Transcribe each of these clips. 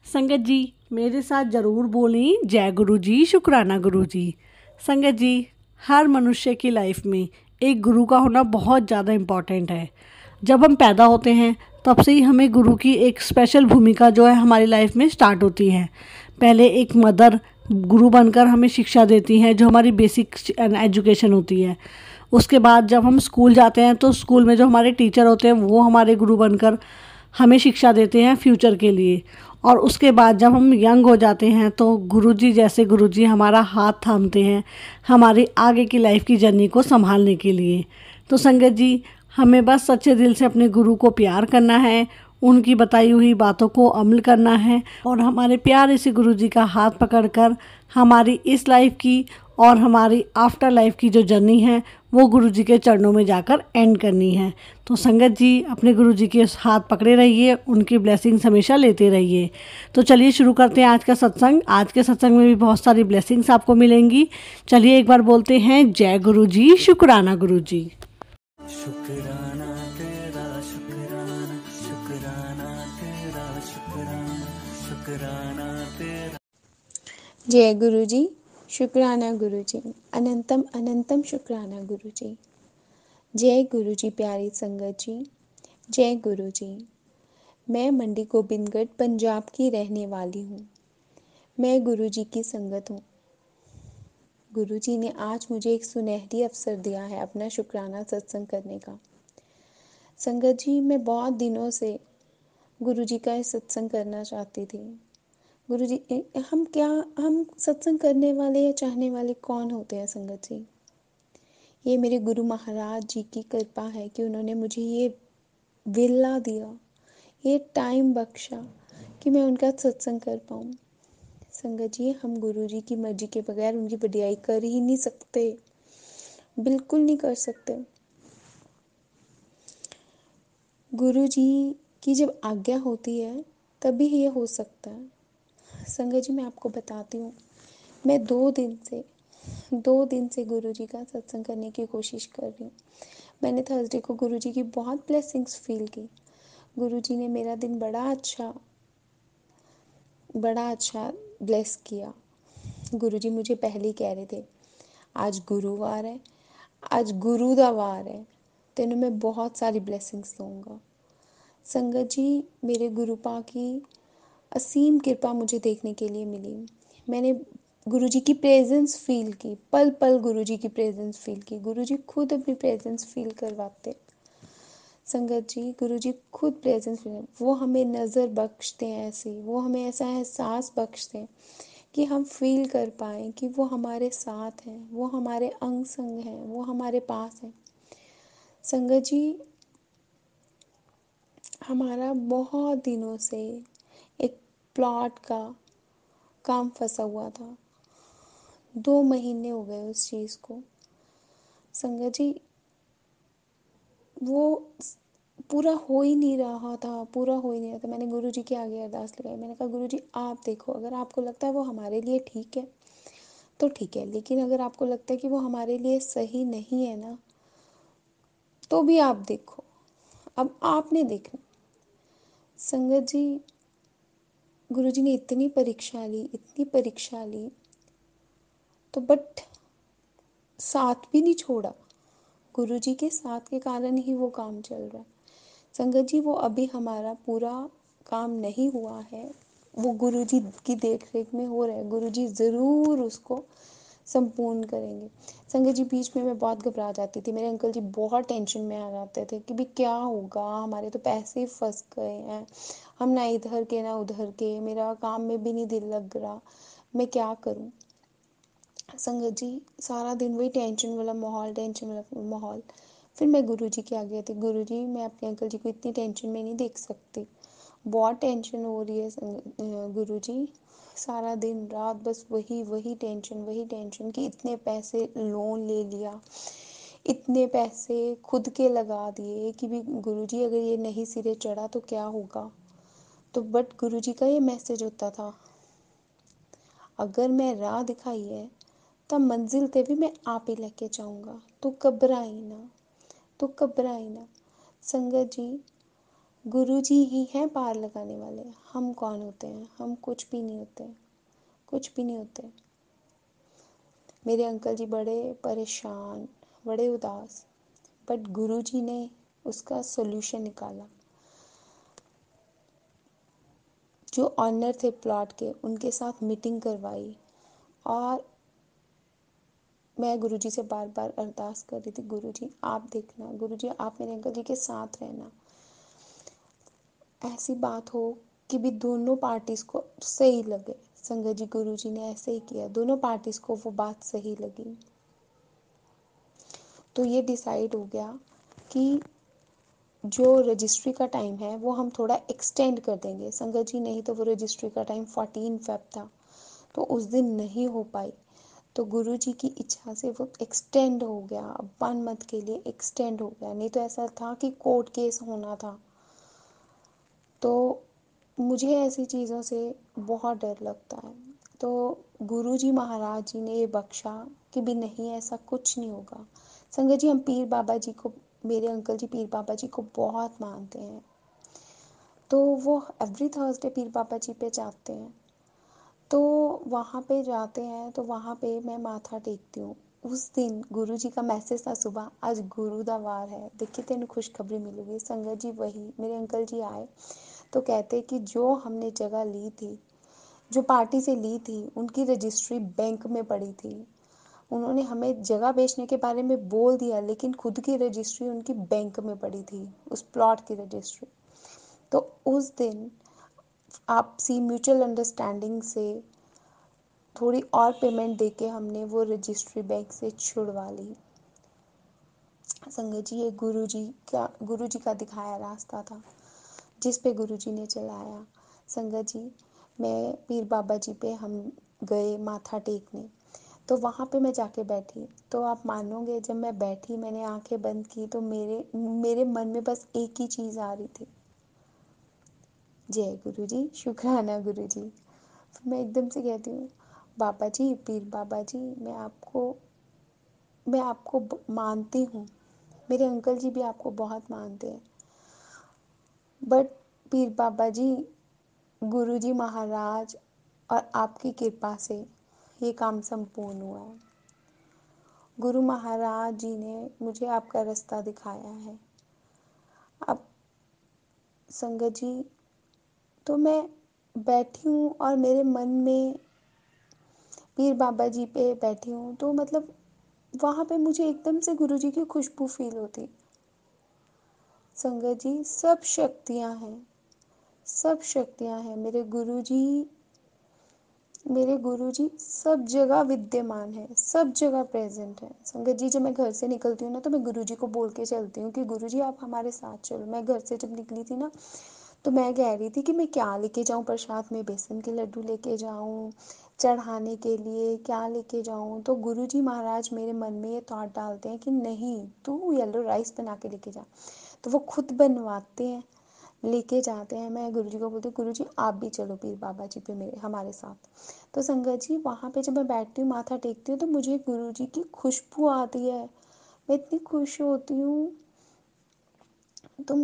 संगत जी, मेरे साथ ज़रूर बोलें जय गुरु जी, शुक्राना गुरु जी। संगत जी, हर मनुष्य की लाइफ में एक गुरु का होना बहुत ज़्यादा इम्पॉर्टेंट है। जब हम पैदा होते हैं तब से ही हमें गुरु की एक स्पेशल भूमिका जो है हमारी लाइफ में स्टार्ट होती है। पहले एक मदर गुरु बनकर हमें शिक्षा देती हैं, जो हमारी बेसिक एजुकेशन होती है। उसके बाद जब हम स्कूल जाते हैं तो स्कूल में जो हमारे टीचर होते हैं वो हमारे गुरु बनकर हमें शिक्षा देते हैं फ्यूचर के लिए। और उसके बाद जब हम यंग हो जाते हैं तो गुरुजी जैसे गुरुजी हमारा हाथ थामते हैं हमारी आगे की लाइफ की जर्नी को संभालने के लिए। तो संगत जी, हमें बस सच्चे दिल से अपने गुरु को प्यार करना है, उनकी बताई हुई बातों को अमल करना है और हमारे प्यारे से गुरुजी का हाथ पकड़कर हमारी इस लाइफ की और हमारी आफ्टर लाइफ की जो जर्नी है वो गुरुजी के चरणों में जाकर एंड करनी है। तो संगत जी, अपने गुरुजी के हाथ पकड़े रहिए, उनकी ब्लेसिंग्स हमेशा लेते रहिए। तो चलिए शुरू करते हैं आज का सत्संग। आज के सत्संग में भी बहुत सारी ब्लेसिंग्स आपको मिलेंगी। चलिए एक बार बोलते हैं जय गुरु जी, शुक्राना गुरु जी। शुक्राना तेरा शुक्राना, शुक्राना तेरा शुक्राना, शुक्राना तेरा। जय गुरु जी, शुक्राना गुरु जी, अनंतम अनंतम शुक्राना गुरु जी। जय गुरु जी, प्यारी संगत जी, जय गुरु जी। मैं मंडी गोबिंदगढ़ पंजाब की रहने वाली हूँ। मैं गुरु जी की संगत हूँ। गुरु जी ने आज मुझे एक सुनहरी अवसर दिया है अपना शुक्राना सत्संग करने का। संगत जी, मैं बहुत दिनों से गुरु जी का सत्संग करना चाहती थी। गुरु जी, हम सत्संग करने वाले या चाहने वाले कौन होते हैं संगत जी? ये मेरे गुरु महाराज जी की कृपा है कि उन्होंने मुझे ये वेला दिया, ये टाइम बख्शा कि मैं उनका सत्संग कर पाऊँ। संगत जी, हम गुरु जी की मर्जी के बगैर उनकी वडियाई कर ही नहीं सकते, बिल्कुल नहीं कर सकते। गुरु जी की जब आज्ञा होती है तभी ये हो सकता है। संगत जी, मैं आपको बताती हूँ, मैं 2 दिन से गुरु जी का सत्संग करने की कोशिश कर रही हूँ। मैंने थर्सडे को गुरु जी की बहुत ब्लेसिंग्स फील की। गुरु जी ने मेरा दिन बड़ा अच्छा ब्लेस किया। गुरु जी मुझे पहले ही कह रहे थे, आज गुरुवार है, आज गुरु दा वार है, तेनों मैं बहुत सारी ब्लेसिंग्स दूंगा। संगत जी, मेरे गुरु पा की असीम कृपा मुझे देखने के लिए मिली। मैंने गुरु जी की प्रेजेंस फील की, पल पल गुरु जी की प्रेजेंस फील की। गुरु जी खुद अपनी प्रेजेंस फील करवाते। संगत जी, गुरु जी खुद प्रेजेंस फील, वो हमें नज़र बख्शते हैं ऐसी, वो हमें ऐसा एहसास बख्शते हैं कि हम फील कर पाएँ कि वो हमारे साथ हैं, वो हमारे अंग संग हैं, वो हमारे पास हैं। संगत जी, हमारा बहुत दिनों से एक प्लॉट का काम फंसा हुआ था। 2 महीने हो गए उस चीज़ को। संगत जी, वो पूरा हो ही नहीं रहा था, पूरा हो ही नहीं रहा था। मैंने गुरु जी के आगे अरदास लगाई। मैंने कहा, गुरु जी आप देखो, अगर आपको लगता है वो हमारे लिए ठीक है तो ठीक है, लेकिन अगर आपको लगता है कि वो हमारे लिए सही नहीं है ना, तो भी आप देखो। अब आपने देखना। संगत जी, गुरु जी ने इतनी परीक्षा ली, तो बट साथ भी नहीं छोड़ा। गुरु जी के साथ के कारण ही वो काम चल रहा है। संगत जी, वो अभी हमारा पूरा काम नहीं हुआ है, वो गुरु जी की देख रेख में हो रहा है। गुरु जी ज़रूर उसको संपूर्ण करेंगे। संगत जी, बीच में मैं बहुत घबरा जाती थी। मेरे अंकल जी बहुत टेंशन में आ जाते थे कि भी क्या होगा, हमारे तो पैसे फंस गए हैं, हम ना इधर के ना उधर के, मेरा काम में भी नहीं दिल लग रहा, मैं क्या करूं। संगत जी, सारा दिन वही टेंशन वाला माहौल। फिर मैं गुरु जी के आगे थी, गुरु जी मैं अपने अंकल जी को इतनी टेंशन में नहीं देख सकती, बहुत टेंशन हो रही है गुरु जी। सारा दिन रात बस वही टेंशन कि इतने पैसे लोन ले लिया, इतने पैसे खुद के लगा दिए कि भी गुरु जी अगर ये नहीं सिरे चढ़ा तो क्या होगा। तो बट गुरु जी का ये मैसेज होता था, अगर मैं राह दिखाई है तब मंजिल ते भी मैं आप ही लेके जाऊंगा, तो घबराई ना। संगत जी, गुरुजी ही हैं पार लगाने वाले। हम कौन होते हैं? हम कुछ भी नहीं होते, कुछ भी नहीं होते। मेरे अंकल जी बड़े परेशान, बड़े उदास, बट गुरुजी ने उसका सॉल्यूशन निकाला। जो ऑनर थे प्लॉट के, उनके साथ मीटिंग करवाई, और मैं गुरुजी से बार बार अरदास कर रही थी, गुरुजी आप देखना, गुरुजी आप मेरे अंकल जी के साथ रहना। ऐसी बात हो कि भी दोनों पार्टीज को सही लगे। संगत जी गुरुजी ने ऐसे ही किया, दोनों पार्टीज को वो बात सही लगी। तो ये डिसाइड हो गया कि जो रजिस्ट्री का टाइम है वो हम थोड़ा एक्सटेंड कर देंगे। संगत जी नहीं तो वो रजिस्ट्री का टाइम 14 फेब था, तो उस दिन नहीं हो पाई। तो गुरु जी की इच्छा से वो एक्सटेंड हो गया, 1 मंथ के लिए एक्सटेंड हो गया। नहीं तो ऐसा था कि कोर्ट केस होना था। तो मुझे ऐसी चीज़ों से बहुत डर लगता है। तो गुरु जी महाराज जी ने ये बख्शा कि भी नहीं, ऐसा कुछ नहीं होगा। संगत जी हम पीर बाबा जी को, मेरे अंकल जी पीर बाबा जी को बहुत मानते हैं। तो वो एवरी थर्सडे पीर बाबा जी पे जाते हैं। तो वहाँ पे जाते हैं तो वहाँ पे मैं माथा टेकती हूँ। उस दिन गुरु जी का मैसेज था सुबह, आज गुरु दा वार है, देखिए तेन खुशखबरी मिलेगी। संगत जी वही मेरे अंकल जी आए तो कहते कि जो हमने जगह ली थी, जो पार्टी से ली थी, उनकी रजिस्ट्री बैंक में पड़ी थी। उन्होंने हमें जगह बेचने के बारे में बोल दिया, लेकिन खुद की रजिस्ट्री उनकी बैंक में पड़ी थी, उस प्लॉट की रजिस्ट्री। तो उस दिन आपसी म्यूचुअल अंडरस्टैंडिंग से थोड़ी और पेमेंट देके हमने वो रजिस्ट्री बैंक से छुड़वा ली। संगत जी ये गुरु जी का दिखाया रास्ता था, जिस पे गुरु जी ने चलाया। संगत जी मैं पीर बाबा जी पे हम गए माथा टेकने। तो वहाँ पे मैं जाके बैठी, तो आप मानोगे जब मैं बैठी मैंने आंखें बंद की तो मेरे मेरे मन में बस एक ही चीज़ आ रही थी, जय गुरु जी, शुक्राना गुरु जी। फिर मैं एकदम से कहती हूँ, बाबा जी, पीर बाबा जी, मैं आपको मानती हूँ। मेरे अंकल जी भी आपको बहुत मानते हैं, बट पीर बाबा जी, गुरु जी महाराज और आपकी कृपा से ये काम संपूर्ण हुआ है। गुरु महाराज जी ने मुझे आपका रास्ता दिखाया है। अब संगत जी, तो मैं बैठी हूँ और मेरे मन में पीर बाबा जी पे बैठी हूँ, तो मतलब वहाँ पे मुझे एकदम से गुरु जी की खुशबू फील होती। संगत जी सब शक्तियाँ हैं, सब शक्तियाँ हैं। मेरे गुरुजी सब जगह विद्यमान है, सब जगह प्रेजेंट है। संगत जी जब मैं घर से निकलती हूँ ना तो मैं गुरुजी को बोल के चलती हूँ कि गुरुजी आप हमारे साथ चलो। मैं घर से जब निकली थी ना तो मैं कह रही थी कि मैं क्या लेके जाऊँ प्रसाद में, बेसन के लड्डू लेके जाऊँ चढ़ाने के लिए, क्या लेके जाऊँ। तो गुरुजी महाराज मेरे मन में ये थॉट डालते हैं कि नहीं, तू येलो राइस बना के लेके जा। तो वो खुद बनवाते हैं, लेके जाते हैं। मैं गुरुजी को बोलती हूँ गुरुजी आप भी चलो पीर बाबा जी पे मेरे हमारे साथ। तो संगत जी वहाँ पे जब मैं बैठती हूँ माथा टेकती हूँ तो मुझे गुरुजी की खुशबू आती है, मैं इतनी खुश होती हूँ। तो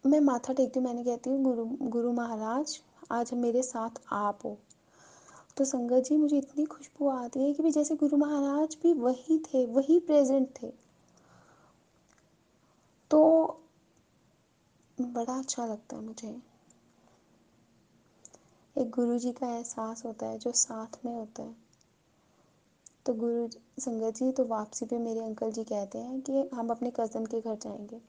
मैं माथा टेकती हूँ, मैंने कहती हूँ गुरु गुरु महाराज आज मेरे साथ आप हो। तो संगत जी मुझे इतनी खुशबू आती है कि भी जैसे गुरु महाराज भी वही थे, वही प्रेजेंट थे। तो बड़ा अच्छा लगता है मुझे। एक गुरु जी का एहसास होता है जो साथ में होता है। तो संगत जी तो वापसी पे मेरे अंकल जी कहते हैं कि हम अपने कज़न के घर जाएंगे।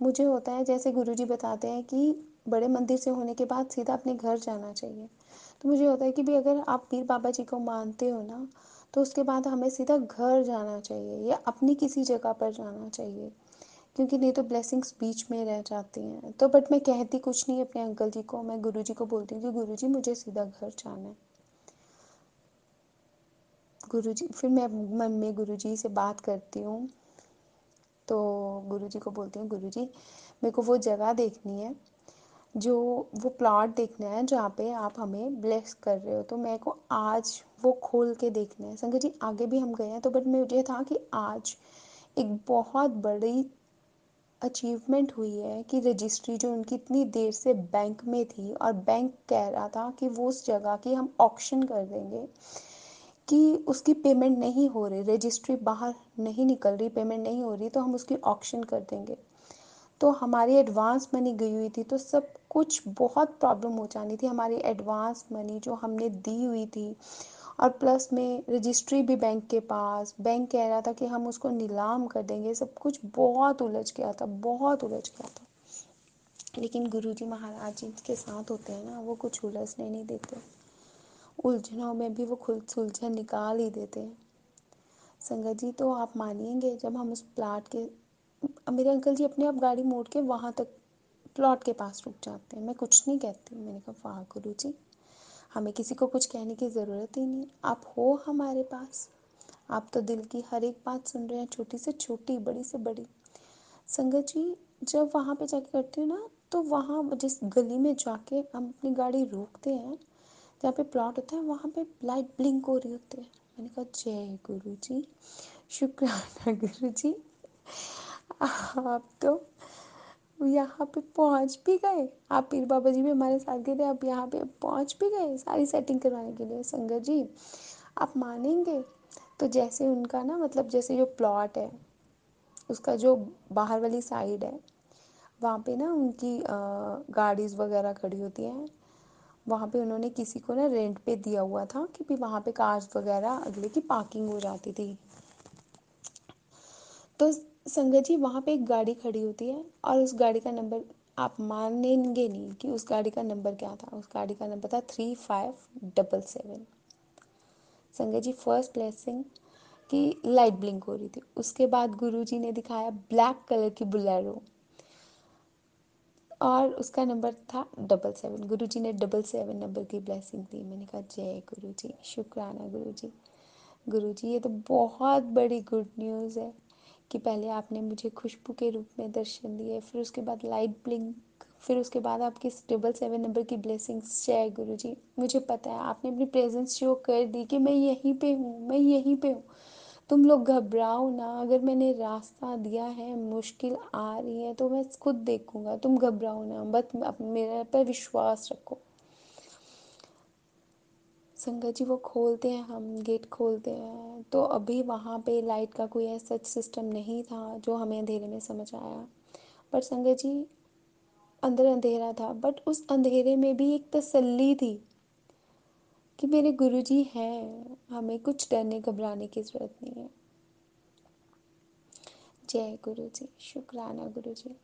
मुझे होता है जैसे गुरु जी बताते हैं कि बड़े मंदिर से होने के बाद सीधा अपने घर जाना चाहिए। तो मुझे होता है कि भी अगर आप पीर बाबा जी को मानते हो ना तो उसके बाद हमें सीधा घर जाना चाहिए या अपनी किसी जगह पर जाना चाहिए, क्योंकि नहीं तो ब्लेसिंग्स बीच में रह जाती हैं। तो बट मैं कहती कुछ नहीं अपने अंकल जी को, मैं गुरु जी को बोलती हूँ कि गुरु जी मुझे सीधा घर जाना है। गुरु जी फिर मैं मन में गुरु जी से बात करती हूँ। तो गुरु जी को बोलती हूँ गुरु जी मेरे को वो जगह देखनी है, जो वो प्लॉट देखना है जहाँ पे आप हमें ब्लेस कर रहे हो। तो मेरे को आज वो खोल के देखना है। संगत जी आगे भी हम गए हैं तो बट मुझे था कि आज एक बहुत बड़ी अचीवमेंट हुई है कि रजिस्ट्री जो उनकी इतनी देर से बैंक में थी और बैंक कह रहा था कि वो उस जगह की हम ऑक्शन कर देंगे, कि उसकी पेमेंट नहीं हो रही, रजिस्ट्री बाहर नहीं निकल रही, पेमेंट नहीं हो रही, तो हम उसकी ऑक्शन कर देंगे। तो हमारी एडवांस मनी गई हुई थी, तो सब कुछ बहुत प्रॉब्लम हो जानी थी। हमारी एडवांस मनी जो हमने दी हुई थी, और प्लस में रजिस्ट्री भी बैंक के पास, बैंक कह रहा था कि हम उसको नीलाम कर देंगे, सब कुछ बहुत उलझ गया था, बहुत उलझ गया था। लेकिन गुरुजी महाराज जी के साथ होते हैं ना, वो कुछ उलझने नहीं देते, उलझनों में भी वो खुद सुलझन निकाल ही देते हैं। संगत जी, तो आप मानिएंगे, जब हम उस प्लाट के, मेरे अंकल जी अपने आप गाड़ी मोड़ के वहाँ तक प्लॉट के पास रुक जाते हैं, मैं कुछ नहीं कहती। मैंने कहा वाह गुरु जी, हमें किसी को कुछ कहने की ज़रूरत ही नहीं, आप हो हमारे पास, आप तो दिल की हर एक बात सुन रहे हैं, छोटी से छोटी, बड़ी से बड़ी। संगत जी, जब वहाँ पे जाके करती हूँ ना, तो वहाँ जिस गली में जाके हम अपनी गाड़ी रोकते हैं, जहाँ पे प्लॉट होता है, वहाँ पे लाइट ब्लिंक हो रही होती है। मैंने कहा जय गुरु जी, शुक्राना गुरु जी, आप तो यहाँ पे पहुँच भी गए। आप पीर बाबा जी भी हमारे साथ गए थे, आप यहाँ पे पहुँच भी गए सारी सेटिंग करवाने के लिए। संगत जी, आप मानेंगे, तो जैसे उनका ना, मतलब जैसे जो प्लॉट है, उसका जो बाहर वाली साइड है, वहाँ पे ना उनकी गाड़ीज़ वगैरह खड़ी होती हैं। वहाँ पे उन्होंने किसी को ना रेंट पे दिया हुआ था कि भी वहाँ पे कार्स वगैरह अगले की पार्किंग हो जाती थी। तो संगत जी, वहाँ पे एक गाड़ी खड़ी होती है, और उस गाड़ी का नंबर, आप मानेंगे नहीं कि उस गाड़ी का नंबर क्या था। उस गाड़ी का नंबर था 3577। संगत जी, फर्स्ट ब्लेसिंग की लाइट ब्लिंक हो रही थी, उसके बाद गुरुजी ने दिखाया ब्लैक कलर की बुलेरो, और उसका नंबर था 77। गुरुजी ने 77 नंबर की ब्लेसिंग दी। मैंने कहा जय गुरु जी, शुक्राना गुरु जी। गुरु जी, ये तो बहुत बड़ी गुड न्यूज़ है कि पहले आपने मुझे खुशबू के रूप में दर्शन दिए, फिर उसके बाद लाइट ब्लिंक, फिर उसके बाद आपकी 77 नंबर की ब्लेसिंग्स। जय गुरु जी, मुझे पता है आपने अपनी प्रेजेंस शो कर दी कि मैं यहीं पे हूँ, मैं यहीं पे हूँ। तुम लोग घबराओ ना, अगर मैंने रास्ता दिया है, मुश्किल आ रही है तो मैं खुद देखूंगा, तुम घबराओ ना, बस मेरे पर विश्वास रखो। संगत जी, वो खोलते हैं, हम गेट खोलते हैं, तो अभी वहाँ पे लाइट का कोई ऐसा सिस्टम नहीं था जो हमें अंधेरे में समझ आया। पर संगत जी, अंदर अंधेरा था, बट उस अंधेरे में भी एक तसल्ली थी कि मेरे गुरुजी हैं, हमें कुछ डरने घबराने की ज़रूरत नहीं है। जय गुरु जी, शुक्राना गुरु जी।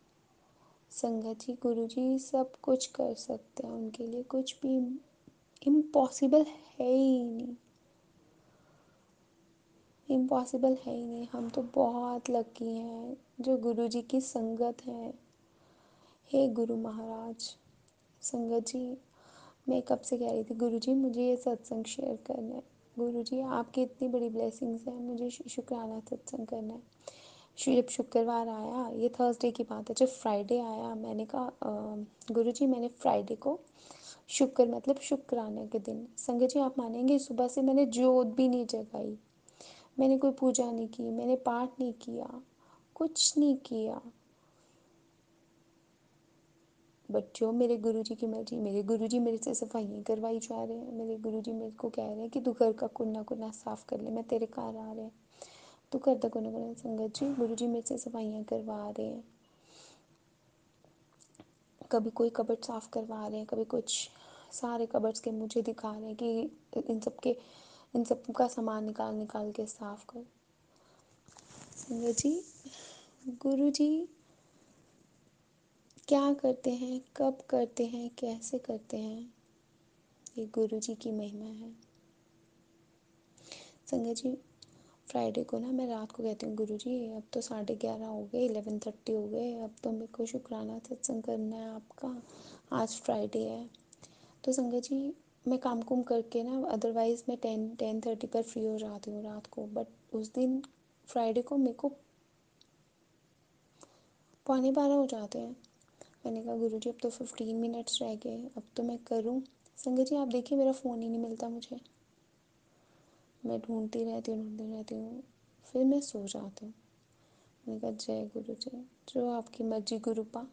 संगत जी, गुरु जी सब कुछ कर सकते हैं, उनके लिए कुछ भी इम्पॉसिबल है ही नहीं, इम्पॉसिबल है ही नहीं। हम तो बहुत लकी हैं जो गुरु जी की संगत है। हे गुरु महाराज। संगत जी, मैं कब से कह रही थी गुरु जी मुझे ये सत्संग शेयर करना है, गुरु जी आपकी इतनी बड़ी ब्लेसिंग्स हैं, मुझे शुक्राना सत्संग करना है। जब शुक्रवार आया, ये थर्सडे की बात है, जब फ्राइडे आया, मैंने कहा गुरु जी मैंने फ्राइडे को, शुक्र मतलब शुक्राना के दिन, संगत जी आप मानेंगे, सुबह से मैंने जोत भी नहीं जगाई, मैंने कोई पूजा नहीं की, मैंने पाठ नहीं किया, कुछ नहीं किया। बट जो मेरे गुरुजी की मर्जी, मेरे गुरुजी मेरे से सफाइयाँ करवाई जा रहे हैं, मेरे गुरुजी मेरे को कह रहे हैं कि तू घर का कुन्ना कुन्ना साफ कर ले, मैं तेरे घर आ रहे हैं, तू कर दा कुन्ना कुन्ना। संगत जी, गुरुजी मेरे से सफाइयाँ करवा रहे हैं, कभी कोई कबर्ड साफ करवा रहे हैं, कभी कुछ, सारे कबर्ड्स के मुझे दिखा रहे हैं कि इन सब का सामान निकाल निकाल के साफ कर। संगत जी, गुरु जी क्या करते हैं, कब करते हैं, कैसे करते हैं, ये गुरु जी की महिमा है। संगत जी, फ्राइडे को ना मैं रात को कहती हूँ गुरु जी अब तो 11:30 हो गए, 11:30 हो गए, अब तो मेरे को शुक्राना सत्संग करना है आपका, आज फ्राइडे है। तो संगत जी, मैं काम कुम करके ना, अदरवाइज़ मैं 10:30 पर फ्री हो जाती हूँ रात को, बट उस दिन फ्राइडे को मेरे को 11:45 हो जाते हैं। मैंने कहा गुरु जी अब तो 15 मिनट्स रह गए, अब तो मैं करूँ। संगत जी आप देखिए, मेरा फ़ोन ही नहीं मिलता मुझे, मैं ढूंढती रहती हूँ, फिर मैं सो जाती हूँ। मैंने कहा जय गुरु जी, जो आपकी मर्जी गुरुपा,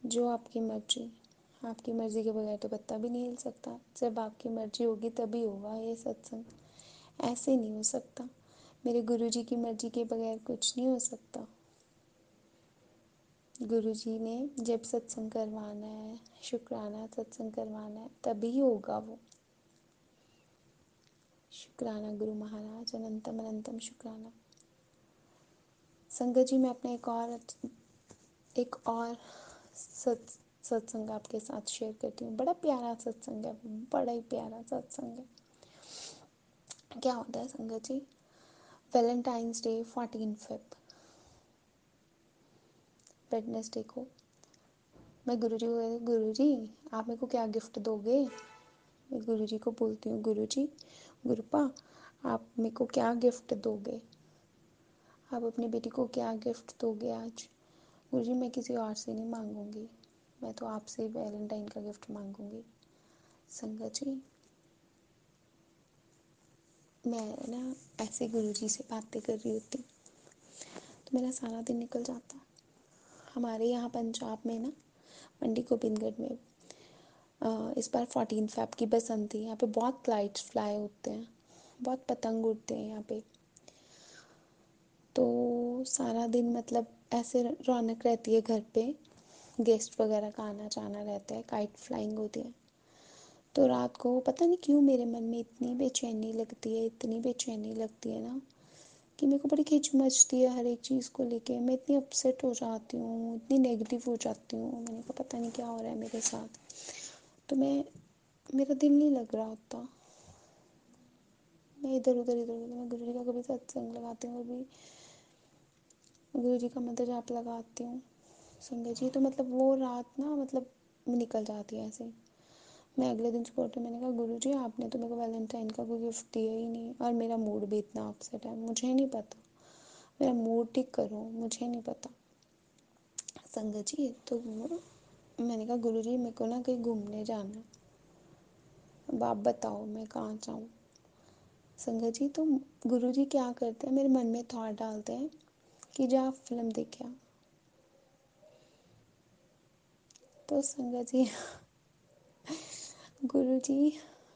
जो आपकी मर्जी। आपकी मर्जी के बगैर तो पत्ता भी नहीं हिल सकता। जब आपकी मर्जी होगी तभी होगा ये सत्संग, ऐसे नहीं हो सकता। मेरे गुरुजी की मर्जी के बगैर कुछ नहीं हो सकता। गुरुजी ने जब सत्संग करवाना है, शुक्राना सत्संग करवाना है, तभी होगा वो। शुक्राना गुरु महाराज, अनंतम अनंतम शुक्राना। संगत जी, मैं अपना एक और सत्संग आपके साथ शेयर करती हूँ। बड़ा प्यारा सत्संग है, बड़ा ही प्यारा सत्संग है। क्या होता है संगत जी, वैलेंटाइंस डे 14 फ़रवरी, वेडनेसडे को मैं गुरुजी को कहती हूँ, गुरुजी आप मेरे को क्या गिफ्ट दोगे। मैं गुरुजी को बोलती हूँ, गुरुजी गुरुपा आप मेरे को क्या गिफ्ट दोगे, आप अपनी बेटी को क्या गिफ्ट दोगे आज। गुरुजी मैं किसी और से नहीं मांगूंगी, मैं तो आपसे ही वैलेंटाइन का गिफ्ट मांगूंगी। संगत जी, मैं ना ऐसे गुरुजी से बातें कर रही होती तो मेरा सारा दिन निकल जाता। हमारे यहाँ पंजाब में ना, मंडी गोबिंदगढ़ में इस बार 14 फ़रवरी की बसंत थी। यहाँ पे बहुत लाइट्स फ्लाई होते हैं, बहुत पतंग उड़ते हैं यहाँ पे। तो सारा दिन मतलब ऐसे रौनक रहती है घर पे, गेस्ट वगैरह का आना जाना रहता है, काइट फ्लाइंग होती है। तो रात को पता नहीं क्यों मेरे मन में इतनी बेचैनी लगती है, इतनी बेचैनी लगती है ना, कि मेरे को बड़ी खिंच मचती है हर एक चीज़ को लेके। मैं इतनी अपसेट हो जाती हूँ, इतनी नेगेटिव हो जाती हूँ। मैंने कहा पता नहीं क्या हो रहा है मेरे साथ। तो मेरा दिल नहीं लग रहा होता, मैं इधर उधर मैं गुरु जी का कभी सत्संग लगाती हूँ, कभी गुरु जी का मंत्र जाप लगाती हूँ। संगत जी, तो मतलब वो रात ना मतलब निकल जाती है ऐसे। मैं अगले दिन सुबह उठी, मैंने कहा गुरु जी आपने तो मेरे को वैलेंटाइन का कोई गिफ्ट दिया ही नहीं, और मेरा मूड भी इतना अपसेट है, मुझे नहीं पता, मेरा मूड ठीक करो, मुझे नहीं पता। संगत जी तो मैंने कहा गुरु जी मेरे को ना कहीं घूमने जाना है, अब आप बताओ मैं कहाँ जाऊँ। संगत जी तो गुरु जी क्या करते हैं, मेरे मन में थॉट डालते हैं कि जा फिल्म देखे आ। तो संगत जी गुरु जी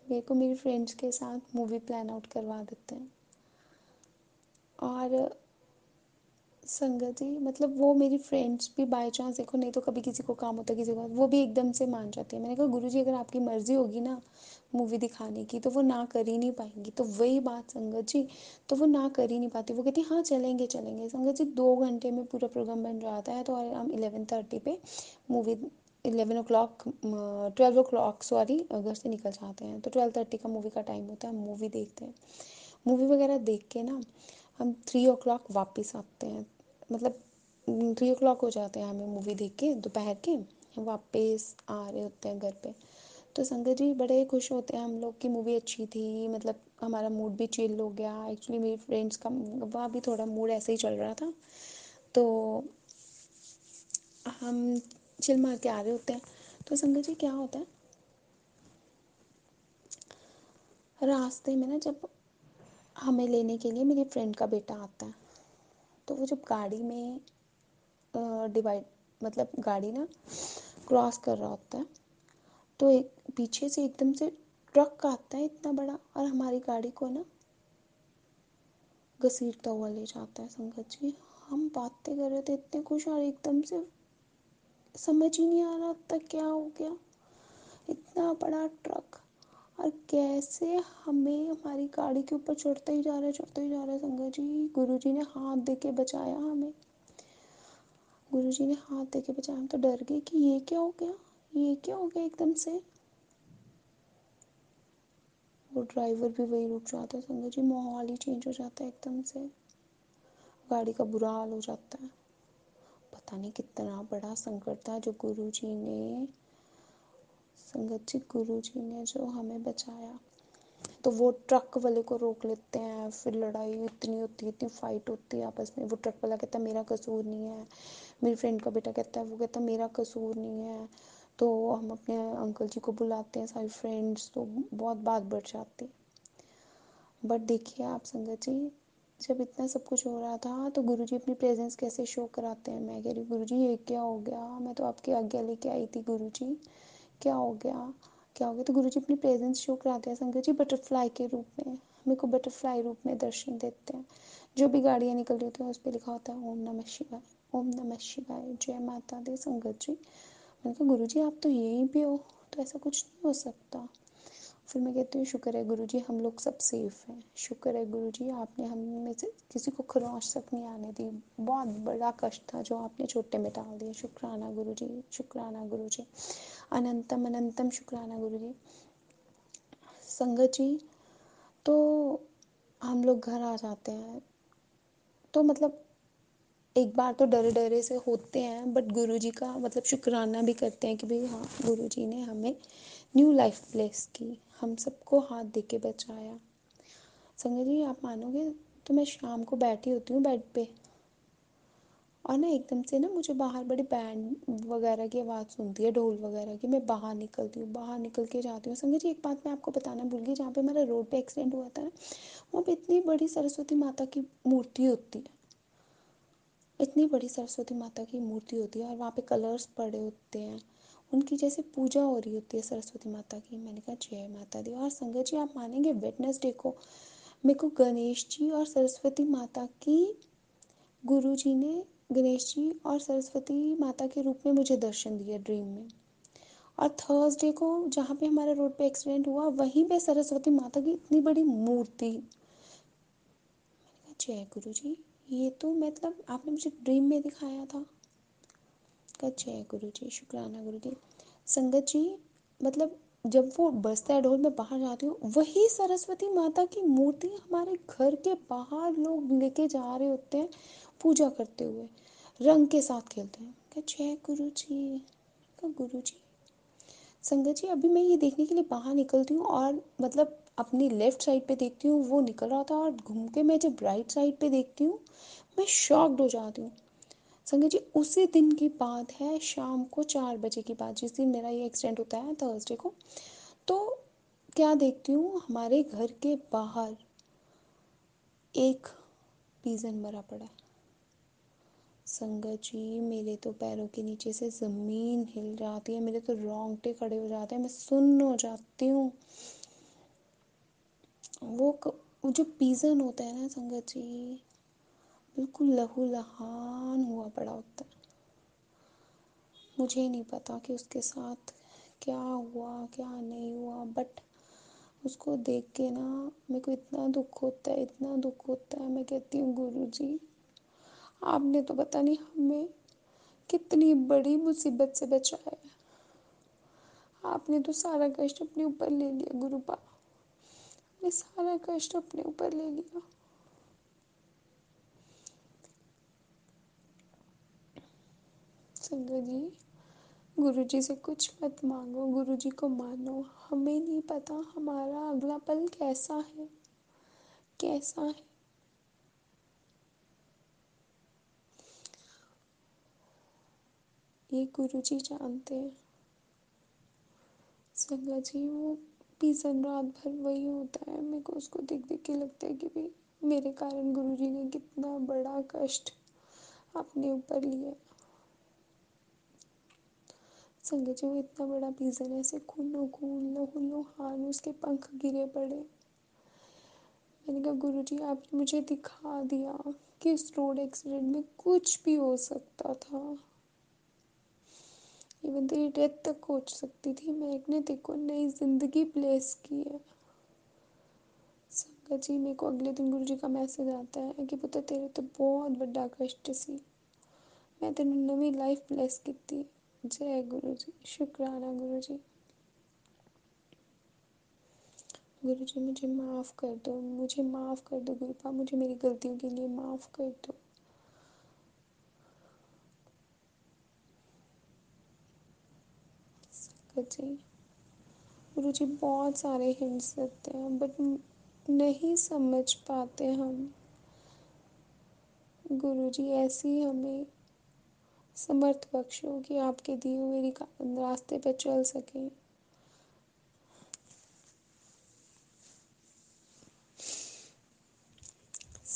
मेरे को मेरी फ्रेंड्स के साथ मूवी प्लान आउट करवा देते हैं। और संगत जी मतलब वो मेरी फ्रेंड्स भी बाय चांस, देखो नहीं तो कभी किसी को काम होता है, किसी को, वो भी एकदम से मान जाती है। मैंने कहा गुरु जी अगर आपकी मर्जी होगी ना मूवी दिखाने की, तो वो ना कर ही नहीं पाएंगी। तो वही बात संगत जी, तो वो ना कर ही नहीं पाती, वो कहती हाँ चलेंगे चलेंगे। संगत जी 2 घंटे में पूरा प्रोग्राम बन जाता है। तो हम 11:30 पे मूवी, 11 o'clock 12 o'clock सॉरी घर से निकल जाते हैं। तो 12:30 का मूवी का टाइम होता है, हम मूवी देखते हैं। मूवी वगैरह देख के ना हम 3 o'clock वापस आते हैं, मतलब 3 o'clock हो जाते हैं हमें मूवी देख के दोपहर के, वापस आ रहे होते हैं घर पे। तो संगत जी बड़े खुश होते हैं हम लोग की मूवी अच्छी थी, मतलब हमारा मूड भी चिल हो गया। एक्चुअली मेरी फ्रेंड्स का वहाँ भी थोड़ा मूड ऐसे ही चल रहा था, तो हम चिल मार के आ रहे होते हैं। तो संगत जी क्या होता है, रास्ते में ना जब हमें लेने के लिए मेरी फ्रेंड का बेटा आता है, तो वो जब गाड़ी में डिवाइड, मतलब गाड़ी ना क्रॉस कर रहा होता है, तो एक पीछे से एकदम से ट्रक आता है इतना बड़ा, और हमारी गाड़ी को ना घसीटता हुआ ले जाता है। संगत जी हम बातें कर रहे थे इतने खुश, और एकदम से समझ ही नहीं आ रहा था क्या हो गया, इतना बड़ा ट्रक, और कैसे हमें हमारी गाड़ी के ऊपर चढ़ता ही जा रहा है, चढ़ता ही जा रहा है। संगत जी गुरु जी ने हाथ दे के बचाया हमें, गुरु जी ने हाथ दे के बचाया। हम तो डर गए कि ये क्या हो गया, ये क्या हो गया एकदम से। वो ड्राइवर भी वही रुक जाता है। संगत जी माहौल ही चेंज हो जाता है एकदम से, गाड़ी का बुरा हाल हो जाता है। पता नहीं कितना बड़ा संकट था जो गुरु जी ने, संगत जी गुरु जी ने जो हमें बचाया। तो वो ट्रक वाले को रोक लेते हैं, फिर लड़ाई इतनी होती है, इतनी फाइट होती है आपस में। वो ट्रक वाला कहता है मेरा कसूर नहीं है, मेरी फ्रेंड का बेटा कहता है, वो कहता है मेरा कसूर नहीं है। तो हम अपने अंकल जी को बुलाते हैं सारी फ्रेंड्स, तो बहुत बात बढ़ जाती है। बट देखिए आप संगत जी, जब इतना सब कुछ हो रहा था तो गुरुजी अपनी प्रेजेंस कैसे शो कराते हैं। मैं कह रही गुरुजी ये क्या हो गया, मैं तो आपकी आज्ञा लेके आई थी गुरुजी, क्या हो गया, क्या हो गया। तो गुरुजी अपनी प्रेजेंस शो कराते हैं संगत जी बटरफ्लाई के रूप में, मेरे को बटरफ्लाई रूप में दर्शन देते हैं। जो भी गाड़ियाँ निकल रही होती हैं उस पर लिखा होता है ओम नमः शिवाय, ओम नमः शिवाय, जय माता दी। संगत जी मैंने कहा गुरुजी आप तो यहीं पे हो, तो ऐसा कुछ नहीं हो सकता। फिर मैं कहती हूँ शुक्र है गुरुजी हम लोग सब सेफ हैं, शुक्र है गुरुजी आपने हम में से किसी को खरोंच तक नहीं आने दी। बहुत बड़ा कष्ट था जो आपने छोटे में टाल दिया। शुक्राना गुरुजी, शुक्राना गुरुजी, अनंतम अनंतम शुक्राना गुरुजी। संगत जी तो हम लोग घर आ जाते हैं तो मतलब एक बार तो डरे डरे से होते हैं, बट गुरुजी का मतलब शुक्राना भी करते हैं कि भाई हाँ गुरुजी ने हमें न्यू लाइफ ब्लेस की, हम सबको हाथ दे के बचाया। संगत जी आप मानोगे, तो मैं शाम को बैठी होती हूँ बेड पे और ना एकदम से ना मुझे बाहर बड़ी बैंड वगैरह की आवाज़ सुनती है, ढोल वगैरह की। मैं बाहर निकलती हूँ, बाहर निकल के जाती हूँ। संगत जी एक बात मैं आपको बताना भूल गई, जहाँ पे हमारा रोड पे एक्सीडेंट हुआ था ना, वहाँ पे इतनी बड़ी सरस्वती माता की मूर्ति होती है, इतनी बड़ी सरस्वती माता की मूर्ति होती है और वहाँ पे कलर्स पड़े होते हैं, उनकी जैसे पूजा हो रही होती है सरस्वती माता की। मैंने कहा जय माता दी। और संगत जी आप मानेंगे वेडनेसडे को मेरे को गणेश जी और सरस्वती माता की, गुरु जी ने गणेश जी और सरस्वती माता के रूप में मुझे दर्शन दिया ड्रीम में। और थर्सडे को जहाँ पे हमारे रोड पे एक्सीडेंट हुआ वहीं पे सरस्वती माता की इतनी बड़ी मूर्ति। जय गुरु जी, ये तो मतलब आपने मुझे ड्रीम में दिखाया था। का जय गुरु जी, शुक्राना गुरु जी। संगत जी मतलब जब वो बजता है ढोल में बाहर जाती हूँ, वही सरस्वती माता की मूर्ति हमारे घर के बाहर लोग लेके जा रहे होते हैं पूजा करते हुए, रंग के साथ खेलते हैं। क्या जय गुरु जी, का गुरु जी। संगत जी अभी मैं ये देखने के लिए बाहर निकलती हूँ और मतलब अपनी लेफ्ट साइड पे देखती हूँ वो निकल रहा था, और घूम के मैं जब राइट साइड पे देखती हूँ मैं शॉक्ड हो जाती हूँ। संगत जी उसी दिन की बात है, शाम को 4 बजे की बात, जिस दिन मेरा ये एक्सीडेंट होता है थर्सडे को। तो क्या देखती हूँ हमारे घर के बाहर एक पीजन मरा पड़ा है। संगत जी मेरे तो पैरों के नीचे से ज़मीन हिल जाती है, मेरे तो रोंगटे खड़े हो जाते हैं, मैं सुन्न हो जाती हूँ। वो जो पीजन होता है ना संगत जी, बिल्कुल लहू लहान हुआ पड़ा होता है। मुझे नहीं पता कि उसके साथ क्या हुआ क्या नहीं हुआ, बट उसको देख के ना मेरे को इतना दुख होता है, इतना दुख होता है। मैं कहती हूँ गुरु जी आपने तो पता नहीं हमें कितनी बड़ी मुसीबत से बचाया है। आपने तो सारा कष्ट अपने ऊपर ले लिया गुरुपा, आपने सारा कष्ट अपने ऊपर ले लिया। संगत जी गुरु जी से कुछ मत मांगो, गुरु जी को मानो। हमें नहीं पता हमारा अगला पल कैसा है, कैसा है। ये गुरु जी जानते हैं। संगत जी वो पीसन रात भर वही होता है, मेरे को उसको देख देख के लगता है कि भाई मेरे कारण गुरु जी ने कितना बड़ा कष्ट अपने ऊपर लिया। संगत जी वो इतना बड़ा पीसन ऐसे खूनो खून लहू लुहान उसके पंख गिरे पड़े। मैंने कहा गुरु जी आपने मुझे दिखा दिया कि इस रोड एक्सीडेंट में कुछ भी हो सकता था, इवन तेरी डेथ तक हो सकती थी। मैंने देखो नई जिंदगी ब्लेस की है। संगत जी मेरे को अगले दिन गुरु जी का मैसेज आता है कि पुत्र तेरे तो बहुत बड़ा कष्ट सी, मैं तेन नवी लाइफ ब्लेस की थी। जय गुरु जी, शुक्राना गुरु जी। गुरु जी मुझे माफ़ कर दो, मुझे माफ़ कर दो गुरुपा, मुझे मेरी गलतियों के लिए माफ़ कर दो। संगत जी गुरु जी बहुत सारे हिंट्स देते हैं बट नहीं समझ पाते हम। गुरु जी ऐसी हमें समर्थ बख्शो कि आपके दिए हुए रास्ते पे चल सकें।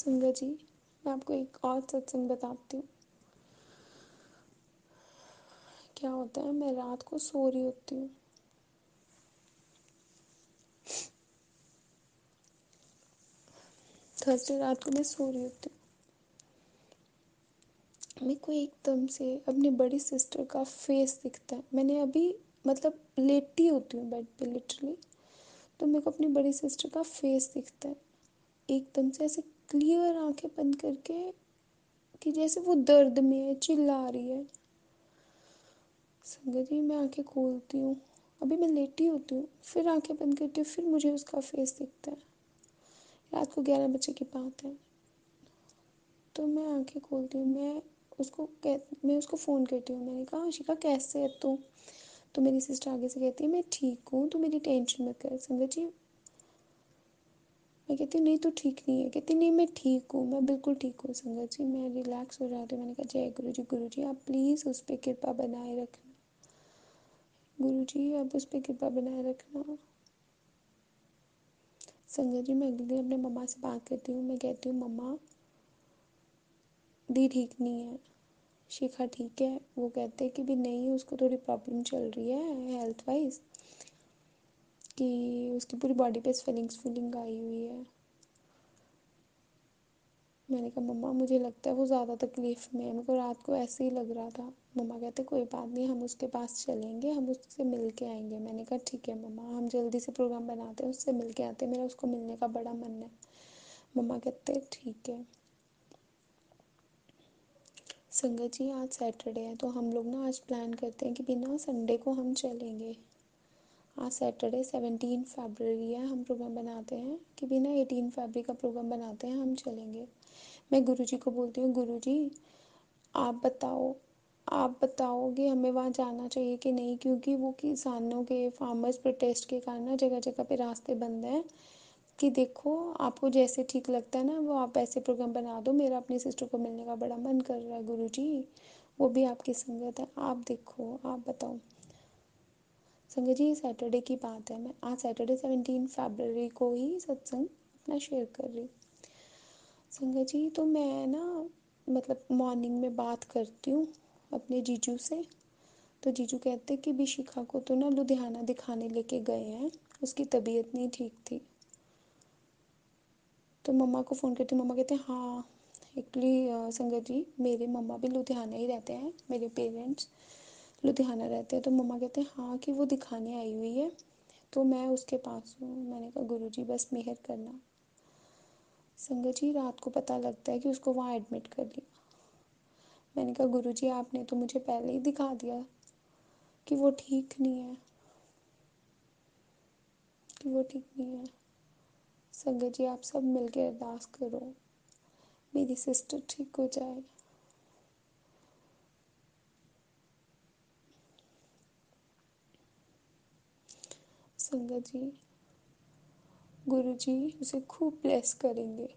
संगत जी, मैं आपको एक और सत्संग बताती हूँ। क्या होता है, मैं रात को सो रही होती हूँ, थर्सडे रात को मैं सो रही होती हूँ, मेरे को एकदम से अपनी बड़ी सिस्टर का फेस दिखता है। मैंने अभी मतलब लेटी होती हूँ बेड पे लिटरली, तो मेरे को अपनी बड़ी सिस्टर का फेस दिखता है एकदम से, ऐसे क्लियर आंखें बंद करके, कि जैसे वो दर्द में है, चिल्ला रही है। संगत जी, मैं आंखें खोलती हूँ, अभी मैं लेटी होती हूँ, फिर आंखें बंद करती हूँ, फिर मुझे उसका फेस दिखता है। रात को 11 बजे की बात है। तो मैं आंखें खोलती हूँ, मैं उसको फ़ोन करती हूँ। मैंने कहा आशिका कैसे है तू? तो मेरी सिस्टर आगे से कहती है मैं ठीक हूँ, तू मेरी टेंशन मत कर। संगत जी, मैं कहती हूँ नहीं तू ठीक नहीं है। कहती नहीं मैं ठीक हूँ, मैं बिल्कुल ठीक हूँ। संगत जी, मैं रिलैक्स हो जाती हूँ। मैंने कहा जय गुरु जी आप प्लीज़ उस पर कृपा बनाए रखना, गुरु जी आप उस पर कृपा बनाए रखना। संगत जी, मैं अगले दिन अपने मम्मा से बात करती हूँ। मैं कहती हूँ मम्मा दी ठीक नहीं है, शिखा ठीक है। वो कहते हैं कि भी नहीं, उसको थोड़ी प्रॉब्लम चल रही है हेल्थ वाइज, कि उसकी पूरी बॉडी पे स्वेलिंग आई हुई है। मैंने कहा मम्मा मुझे लगता है वो ज़्यादा तकलीफ़ में है, मेरे को रात को ऐसे ही लग रहा था। मम्मा कहते कोई बात नहीं, हम उसके पास चलेंगे, हम उससे मिल के आएंगे। मैंने कहा ठीक है मम्मा, हम जल्दी से प्रोग्राम बनाते हैं, उससे मिल के आते हैं, मेरा उसको मिलने का बड़ा मन है। मम्मा कहते ठीक है। संगत जी, आज सैटरडे है, तो हम लोग ना आज प्लान करते हैं कि बिना संडे को हम चलेंगे। आज सैटरडे 17 फरवरी है, हम प्रोग्राम बनाते हैं कि बिना 18 फरवरी का प्रोग्राम बनाते हैं, हम चलेंगे। मैं गुरुजी को बोलती हूँ गुरुजी आप बताओ कि हमें वहाँ जाना चाहिए कि नहीं, क्योंकि वो किसानों के फार्मर्स प्रोटेस्ट के कारण ना जगह जगह पे रास्ते बंद हैं। कि देखो आपको जैसे ठीक लगता है ना, वो आप ऐसे प्रोग्राम बना दो, मेरा अपनी सिस्टर को मिलने का बड़ा मन कर रहा है गुरुजी, वो भी आपकी संगत है, आप देखो आप बताओ। संगत जी, ये सैटरडे की बात है, मैं आज सैटरडे 17 फरवरी को ही सत्संग अपना शेयर कर रही हूँ। संगत जी, तो मैं ना मतलब मॉर्निंग में बात करती हूँ अपने जीजू से। तो जीजू कहते कि भी शिखा को तो ना लुधियाना दिखाने लेके गए हैं, उसकी तबीयत नहीं ठीक थी। तो मम्मा को फ़ोन करती हूँ, मम्मा कहते हैं हाँ एक्चुअली संगत जी मेरे मम्मा भी लुधियाना ही रहते हैं, मेरे पेरेंट्स लुधियाना रहते हैं। तो मम्मा कहते हैं हाँ कि वो दिखाने आई हुई है, तो मैं उसके पास हूँ। मैंने कहा गुरुजी बस मेहर करना। संगत जी, रात को पता लगता है कि उसको वहाँ एडमिट कर लिया। मैंने कहा गुरुजी आपने तो मुझे पहले ही दिखा दिया कि वो ठीक नहीं है, कि वो ठीक नहीं है। संगत जी, आप सब मिलकर अरदास करो मेरी सिस्टर ठीक हो जाए। संगत जी, गुरुजी उसे खूब ब्लेस करेंगे,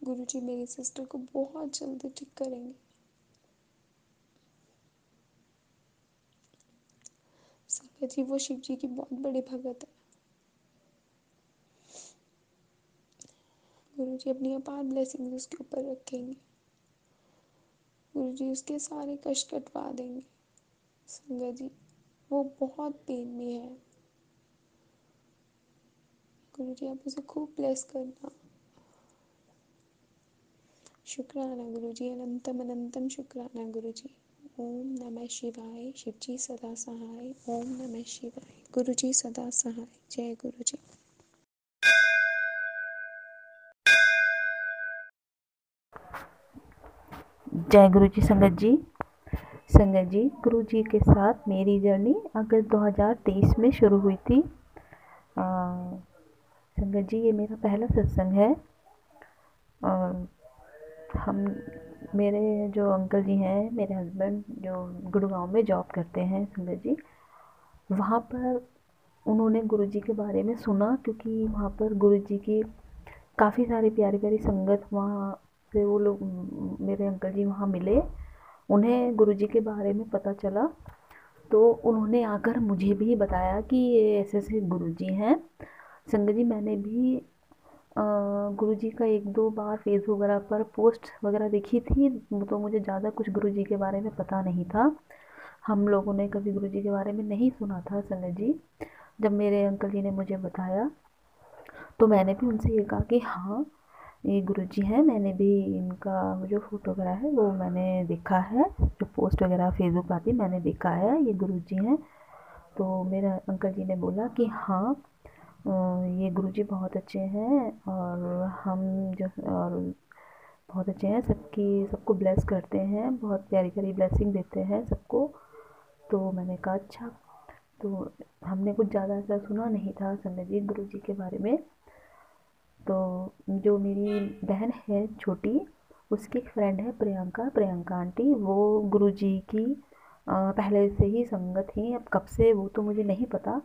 गुरुजी मेरी सिस्टर को बहुत जल्दी ठीक करेंगे। संगत जी, वो शिव जी की बहुत बड़ी भगत है, गुरुजी अपनी अपार ब्लेसिंग उसके ऊपर रखेंगे, गुरुजी उसके सारे कष्ट कटवा देंगे। संगत जी, वो बहुत पेन में है, गुरुजी आप उसे खूब ब्लेस करना। शुक्राना गुरुजी, अनंतम अनंतम शुक्राना गुरुजी। ओम नमः शिवाय, शिवजी सदा सहाय। ओम नमः शिवाय, गुरुजी सदा सहाय। जय गुरुजी। जय गुरु जी। संगत जी, गुरु जी के साथ मेरी जर्नी अगस्त 2023 में शुरू हुई थी। संगत जी, ये मेरा पहला सत्संग है। हम मेरे जो अंकल जी हैं, मेरे हस्बैंड जो गुड़गांव में जॉब करते हैं संगत जी, वहाँ पर उन्होंने गुरु जी के बारे में सुना, क्योंकि वहाँ पर गुरु जी की काफ़ी सारी प्यारी प्यारी संगत, वहाँ से वो लोग मेरे अंकल जी वहाँ मिले, उन्हें गुरुजी के बारे में पता चला, तो उन्होंने आकर मुझे भी बताया कि ये ऐसे ऐसे गुरुजी हैं। संगत जी, मैंने भी गुरुजी का एक दो बार फेसबुक वगैरह पर पोस्ट वगैरह देखी थी, तो मुझे ज़्यादा कुछ गुरुजी के बारे में पता नहीं था। हम लोगों ने कभी गुरुजी के बारे में नहीं सुना था संगत जी। जब मेरे अंकल जी ने मुझे बताया तो मैंने भी उनसे ये कहा कि हाँ, ये गुरुजी हैं, मैंने भी इनका जो फ़ोटो वगैरह है वो मैंने देखा है, जो पोस्ट वगैरह फेसबुक पर आती है मैंने देखा है, ये गुरुजी हैं। तो मेरे अंकल जी ने बोला कि हाँ, ये गुरुजी बहुत अच्छे हैं और हम जो और बहुत अच्छे हैं, सबको ब्लेस करते हैं, बहुत प्यारी प्यारी ब्लेसिंग देते हैं सबको। तो मैंने कहा अच्छा। तो हमने कुछ ज़्यादा ऐसा सुना नहीं था संगत जी गुरुजी के बारे में। तो जो मेरी बहन है छोटी, उसकी एक फ्रेंड है प्रियंका आंटी, वो गुरुजी की पहले से ही संगत थी। अब कब से वो तो मुझे नहीं पता,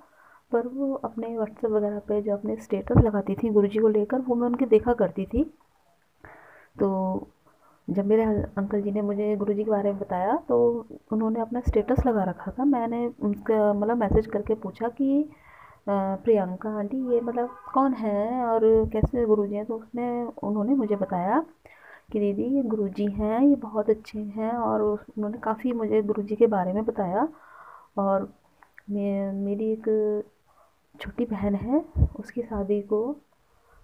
पर वो अपने व्हाट्सएप वगैरह पे जो अपने स्टेटस लगाती थी गुरुजी को लेकर, वो मैं उनके देखा करती थी। तो जब मेरे अंकल जी ने मुझे गुरुजी के बारे में बताया तो उन्होंने अपना स्टेटस लगा रखा था। मैंने उनका मतलब मैसेज करके पूछा कि प्रियंका आंटी ये मतलब कौन है और कैसे गुरुजी हैं। तो उन्होंने मुझे बताया कि दीदी ये गुरुजी हैं, ये बहुत अच्छे हैं, और उन्होंने काफ़ी मुझे गुरुजी के बारे में बताया। और मेरी एक छोटी बहन है, उसकी शादी को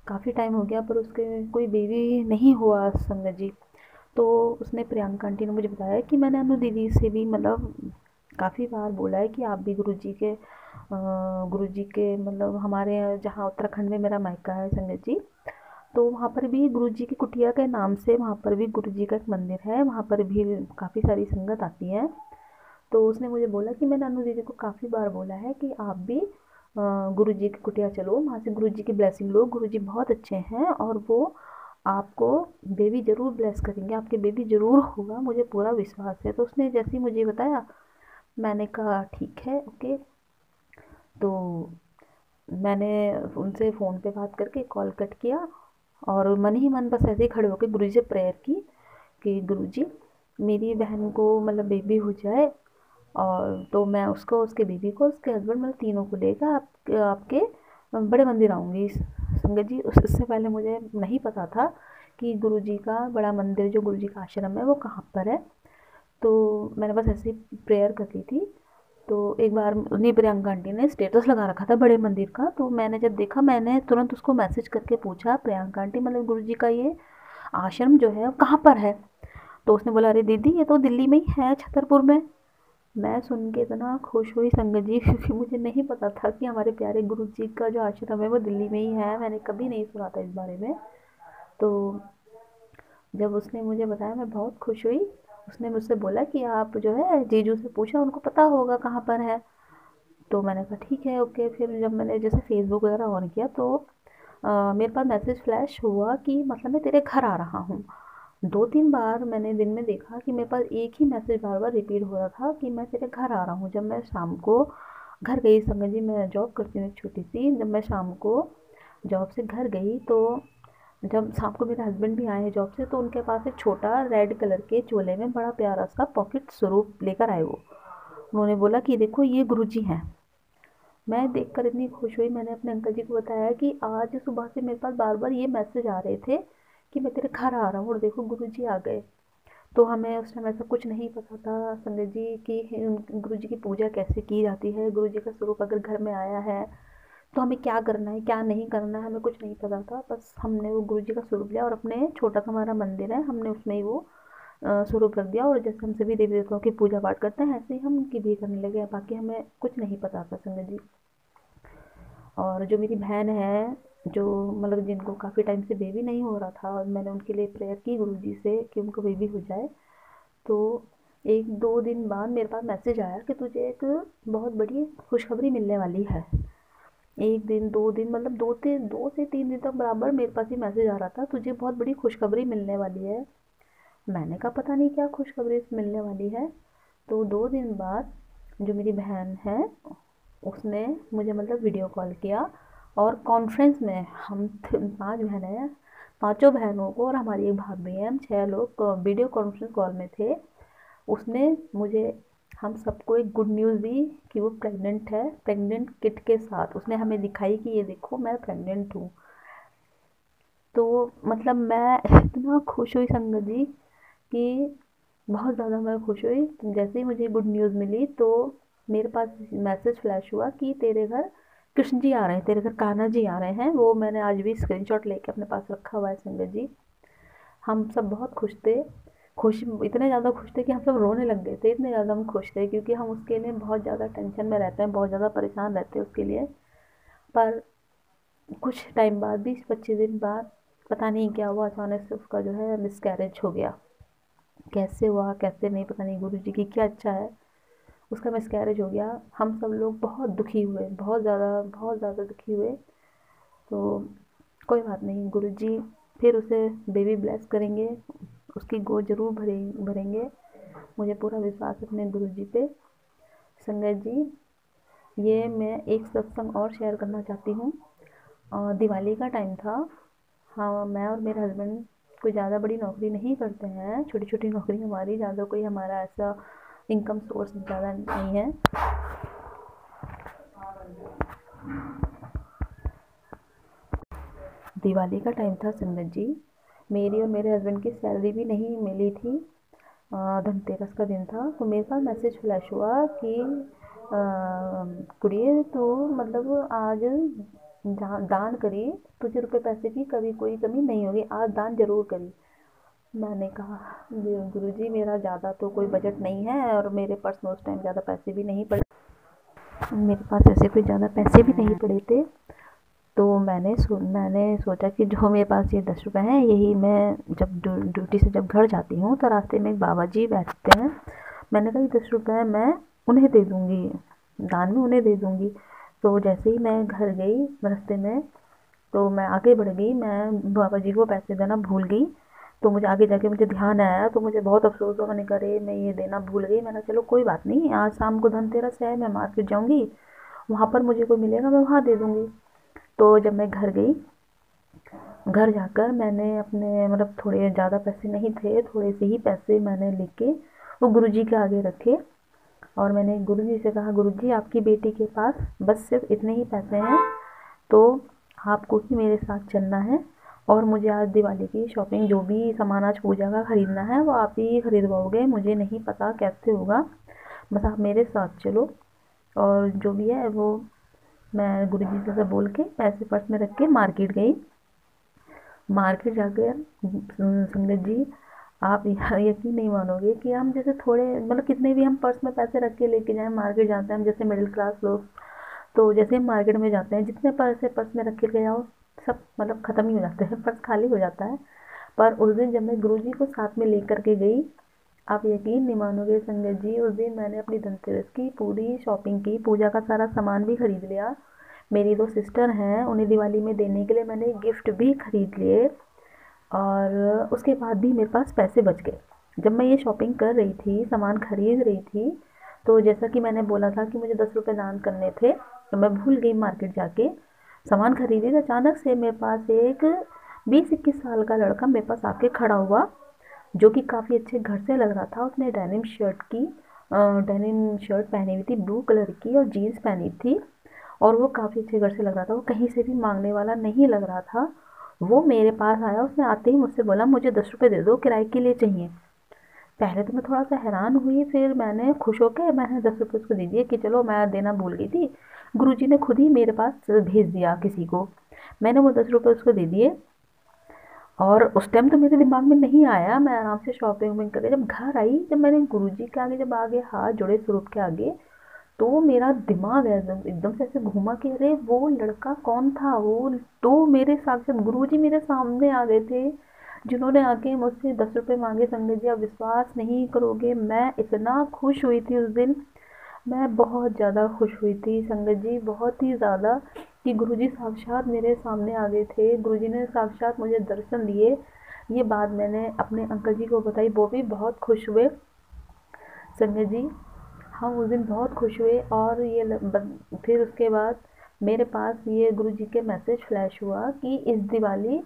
काफ़ी टाइम हो गया पर उसके कोई बेबी नहीं हुआ संगत जी। तो उसने प्रियंका आंटी ने मुझे बताया कि मैंने अनु दीदी से भी मतलब काफ़ी बार बोला है कि आप भी गुरुजी के मतलब हमारे जहाँ उत्तराखंड में मेरा मायका है संगत जी, तो वहाँ पर भी गुरुजी की कुटिया के नाम से वहाँ पर भी गुरुजी का एक मंदिर है, वहाँ पर भी काफ़ी सारी संगत आती है। तो उसने मुझे बोला कि मैंने अनु दीदी को काफ़ी बार बोला है कि आप भी गुरुजी की कुटिया चलो, वहाँ से गुरुजी की ब्लेसिंग लो, गुरुजी बहुत अच्छे हैं और वो आपको बेबी ज़रूर ब्लेस करेंगे, आपके बेबी ज़रूर होगा, मुझे पूरा विश्वास है। तो उसने जैसे ही मुझे बताया मैंने कहा ठीक है, ओके। तो मैंने उनसे फ़ोन पे बात करके कॉल कट किया और मन ही मन बस ऐसे ही खड़े होकर गुरुजी से प्रेयर की कि गुरुजी मेरी बहन को मतलब बेबी हो जाए, और तो मैं उसको, उसके बेबी को, उसके हस्बैंड मतलब तीनों को लेकर आपके बड़े मंदिर आऊँगी संगत जी। उससे पहले मुझे नहीं पता था कि गुरुजी का बड़ा मंदिर, जो गुरुजी का आश्रम है वो कहाँ पर है। तो मैंने बस ऐसे ही प्रेयर कर ली थी। तो एक बार उन्हीं प्रियंका आंटी ने स्टेटस लगा रखा था बड़े मंदिर का, तो मैंने जब देखा मैंने तुरंत उसको मैसेज करके पूछा, प्रियंका आंटी मतलब गुरुजी का ये आश्रम जो है वो कहाँ पर है। तो उसने बोला अरे दीदी ये तो दिल्ली में ही है, छतरपुर में। मैं सुन के इतना खुश हुई संगत जी, क्योंकि मुझे नहीं पता था कि हमारे प्यारे गुरुजी का जो आश्रम है वो दिल्ली में ही है, मैंने कभी नहीं सुना था इस बारे में। तो जब उसने मुझे बताया मैं बहुत खुश हुई। उसने मुझसे बोला कि आप जो है जीजू से पूछा, उनको पता होगा कहाँ पर है। तो मैंने कहा ठीक है, ओके। फिर जब मैंने जैसे फेसबुक वगैरह ऑन किया तो मेरे पास मैसेज फ्लैश हुआ कि मतलब मैं तेरे घर आ रहा हूँ। 2-3 बार मैंने दिन में देखा कि मेरे पास एक ही मैसेज बार बार रिपीट हो रहा था कि मैं तेरे घर आ रहा हूँ। जब मैं शाम को घर गई संगत जी, मैं जॉब करती हूँ एक छोटी सी, जब मैं शाम को जॉब से घर गई तो जब शाम को मेरे हस्बैंड भी आए हैं जॉब से, तो उनके पास एक छोटा रेड कलर के चोले में बड़ा प्यारा सा पॉकेट स्वरूप लेकर आए वो। उन्होंने बोला कि देखो ये गुरुजी हैं। मैं देखकर इतनी खुश हुई, मैंने अपने अंकल जी को बताया कि आज सुबह से मेरे पास बार बार ये मैसेज आ रहे थे कि मैं तेरे घर आ रहा हूँ और देखो गुरुजी आ गए। तो हमें उस टाइम ऐसा कुछ नहीं पता था संगत जी कि गुरुजी की पूजा कैसे की जाती है, गुरुजी का स्वरूप अगर घर में आया है तो हमें क्या करना है क्या नहीं करना है, हमें कुछ नहीं पता था। बस हमने वो गुरुजी का स्वरूप लिया और अपने छोटा सा हमारा मंदिर है, हमने उसमें ही वो स्वरूप रख दिया, और जैसे हम सभी देवी देवताओं की पूजा पाठ करते हैं ऐसे ही हम उनकी भी करने लगे। बाकी हमें कुछ नहीं पता था संगत जी। और जो मेरी बहन है, जो मतलब जिनको काफ़ी टाइम से बेबी नहीं हो रहा था, और मैंने उनके लिए प्रेयर की गुरुजी से कि उनको बेबी हो जाए, तो 1-2 दिन बाद मेरे पास मैसेज आया कि तुझे एक बहुत बड़ी खुशखबरी मिलने वाली है। 1 दिन 2 दिन मतलब 2 से 3 दिन तक बराबर मेरे पास ही मैसेज आ रहा था, तुझे बहुत बड़ी खुशखबरी मिलने वाली है। मैंने कहा पता नहीं क्या खुशखबरी मिलने वाली है। तो 2 दिन बाद जो मेरी बहन है उसने मुझे मतलब वीडियो कॉल किया, और कॉन्फ्रेंस में हम 5 बहनें हैं, पाँचों बहनों को और हमारी एक भाभी है, हम 6 लोग वीडियो कॉन्फ्रेंस कॉल में थे। उसने मुझे हम सबको एक गुड न्यूज़ दी कि वो प्रेग्नेंट है, प्रेग्नेंट किट के साथ उसने हमें दिखाई कि ये देखो मैं प्रेग्नेंट हूँ। तो मतलब मैं इतना खुश हुई संगत जी कि बहुत ज़्यादा मैं खुश हुई। जैसे ही मुझे गुड न्यूज़ मिली तो मेरे पास मैसेज फ्लैश हुआ कि तेरे घर कृष्ण जी आ रहे हैं, तेरे घर कान्हा जी आ रहे हैं। वो मैंने आज भी स्क्रीनशॉट लेके अपने पास रखा हुआ है संगत जी। हम सब बहुत खुश थे, खुश इतने ज़्यादा खुश थे कि हम सब रोने लग गए थे, इतने ज़्यादा हम खुश थे क्योंकि हम उसके लिए बहुत ज़्यादा टेंशन में रहते हैं, बहुत ज़्यादा परेशान रहते हैं उसके लिए। पर कुछ टाइम बाद 20-25 दिन बाद पता नहीं क्या हुआ, अचानक से उसका जो है मिसकैरेज हो गया। कैसे हुआ कैसे नहीं पता नहीं, गुरु जी की क्या इच्छा है, उसका मिसकैरेज हो गया। हम सब लोग बहुत दुखी हुए, बहुत ज़्यादा दुखी हुए। तो कोई बात नहीं, गुरु जी फिर उसे बेबी ब्लेस करेंगे, उसकी गोद जरूर भरेंगे। मुझे पूरा विश्वास है अपने गुरु जी पे। संगत जी, ये मैं एक सत्संग और शेयर करना चाहती हूँ। दिवाली का टाइम था। हाँ, मैं और मेरे हस्बैंड कोई ज़्यादा बड़ी नौकरी नहीं करते हैं, छोटी छोटी नौकरी हमारी, ज़्यादा कोई हमारा ऐसा इनकम सोर्स ज़्यादा नहीं है। दिवाली का टाइम था संगत जी, मेरी और मेरे हस्बैंड की सैलरी भी नहीं मिली थी। धनतेरस का दिन था तो मेरे पास मैसेज फ्लैश हुआ कि कुड़िए तो मतलब आज दान करी, तुझे रुपये पैसे की कभी कोई कमी नहीं होगी, आज दान जरूर करी। मैंने कहा गुरु जी मेरा ज़्यादा तो कोई बजट नहीं है और मेरे पर्स में उस टाइम ज़्यादा पैसे भी नहीं पड़े, मेरे पास ऐसे कोई ज़्यादा पैसे भी नहीं पड़े थे। तो मैंने सोचा कि जो मेरे पास ये 10 रुपये हैं, यही मैं जब ड्यूटी से जब घर जाती हूँ तो रास्ते में एक बाबा जी बैठते हैं, मैंने कहा ये 10 रुपये मैं उन्हें दे दूँगी, दान में उन्हें दे दूँगी। तो जैसे ही मैं घर गई रास्ते में, तो मैं आगे बढ़ गई, मैं बाबा जी को पैसे देना भूल गई। तो मुझे आगे जाके मुझे ध्यान आया तो मुझे बहुत अफसोस हुआ, मैंने कहा अरे मैं ये देना भूल गई। मैंने कहा चलो कोई बात नहीं, आज शाम को धनतेरस है, मैं मार्केट जाऊँगी, वहाँ पर मुझे कोई मिलेगा मैं वहाँ दे दूँगी। तो जब मैं घर गई, घर जाकर मैंने अपने मतलब थोड़े ज़्यादा पैसे नहीं थे, थोड़े से ही पैसे मैंने लेके वो गुरुजी के आगे रखे और मैंने गुरुजी से कहा गुरुजी आपकी बेटी के पास बस सिर्फ इतने ही पैसे हैं, तो आपको ही मेरे साथ चलना है और मुझे आज दिवाली की शॉपिंग जो भी सामान आज पूजा का ख़रीदना है वो आप ही खरीदवाओगे, मुझे नहीं पता कैसे होगा, बस आप मेरे साथ चलो। और जो भी है वो मैं गुरुजी से सब बोल के पैसे पर्स में रख के मार्केट गई। मार्केट जाकर संगत जी आप यकीन नहीं मानोगे कि हम जैसे थोड़े मतलब कितने भी हम पर्स में पैसे रख के लेके जाएं, मार्केट जाते हैं हम जैसे मिडिल क्लास लोग, तो जैसे हम मार्केट में जाते हैं जितने पैसे पर्स में रख के जाओ सब मतलब ख़त्म ही हो जाते हैं, पर्स खाली हो जाता है। पर उस दिन जब मैं गुरुजी को साथ में लेकर के गई, आप यकीन नहीं मानोगे संगत जी, उस दिन मैंने अपनी धनतेरस की पूरी शॉपिंग की, पूजा का सारा सामान भी खरीद लिया। मेरी 2 सिस्टर हैं, उन्हें दिवाली में देने के लिए मैंने गिफ्ट भी खरीद लिए और उसके बाद भी मेरे पास पैसे बच गए। जब मैं ये शॉपिंग कर रही थी, सामान खरीद रही थी, तो जैसा कि मैंने बोला था कि मुझे 10 रुपये दान करने थे, तो मैं भूल गई मार्केट जाके सामान खरीदी। तो अचानक से मेरे पास एक 20-21 साल का लड़का मेरे पास आके खड़ा हुआ, जो कि काफ़ी अच्छे घर से लग रहा था। उसने डेनिम शर्ट पहनी हुई थी ब्लू कलर की और जीन्स पहनी थी और वो काफ़ी अच्छे घर से लग रहा था, वो कहीं से भी मांगने वाला नहीं लग रहा था। वो मेरे पास आया, उसने आते ही मुझसे बोला मुझे 10 रुपये दे दो, किराए के लिए चाहिए। पहले तो मैं थोड़ा सा हैरान हुई, फिर मैंने खुश होकर मैंने 10 रुपये उसको दे दिए कि चलो मैं देना भूल गई थी, गुरुजी ने खुद ही मेरे पास भेज दिया किसी को। मैंने वो 10 रुपये उसको दे दिए और उस टाइम तो मेरे दिमाग में नहीं आया, मैं आराम से शॉपिंग वॉपिंग करके जब घर आई, जब मैंने गुरुजी के आगे जब आगे हाथ जोड़े स्वरूप के आगे, तो मेरा दिमाग एकदम से ऐसे घूमा कि अरे वो लड़का कौन था, वो तो मेरे साक्षात गुरुजी मेरे सामने आ गए थे, जिन्होंने आके मुझसे 10 रुपये मांगे। संगत जी आप विश्वास नहीं करोगे, मैं इतना खुश हुई थी उस दिन, मैं बहुत ज़्यादा खुश हुई थी संगत जी, बहुत ही ज़्यादा, कि गुरुजी साक्षात मेरे सामने आ गए थे, गुरुजी ने साक्षात मुझे दर्शन दिए। ये बात मैंने अपने अंकल जी को बताई, वो भी बहुत खुश हुए। संगत जी हम उस दिन बहुत खुश हुए और फिर उसके बाद मेरे पास ये गुरुजी के मैसेज फ्लैश हुआ कि इस दिवाली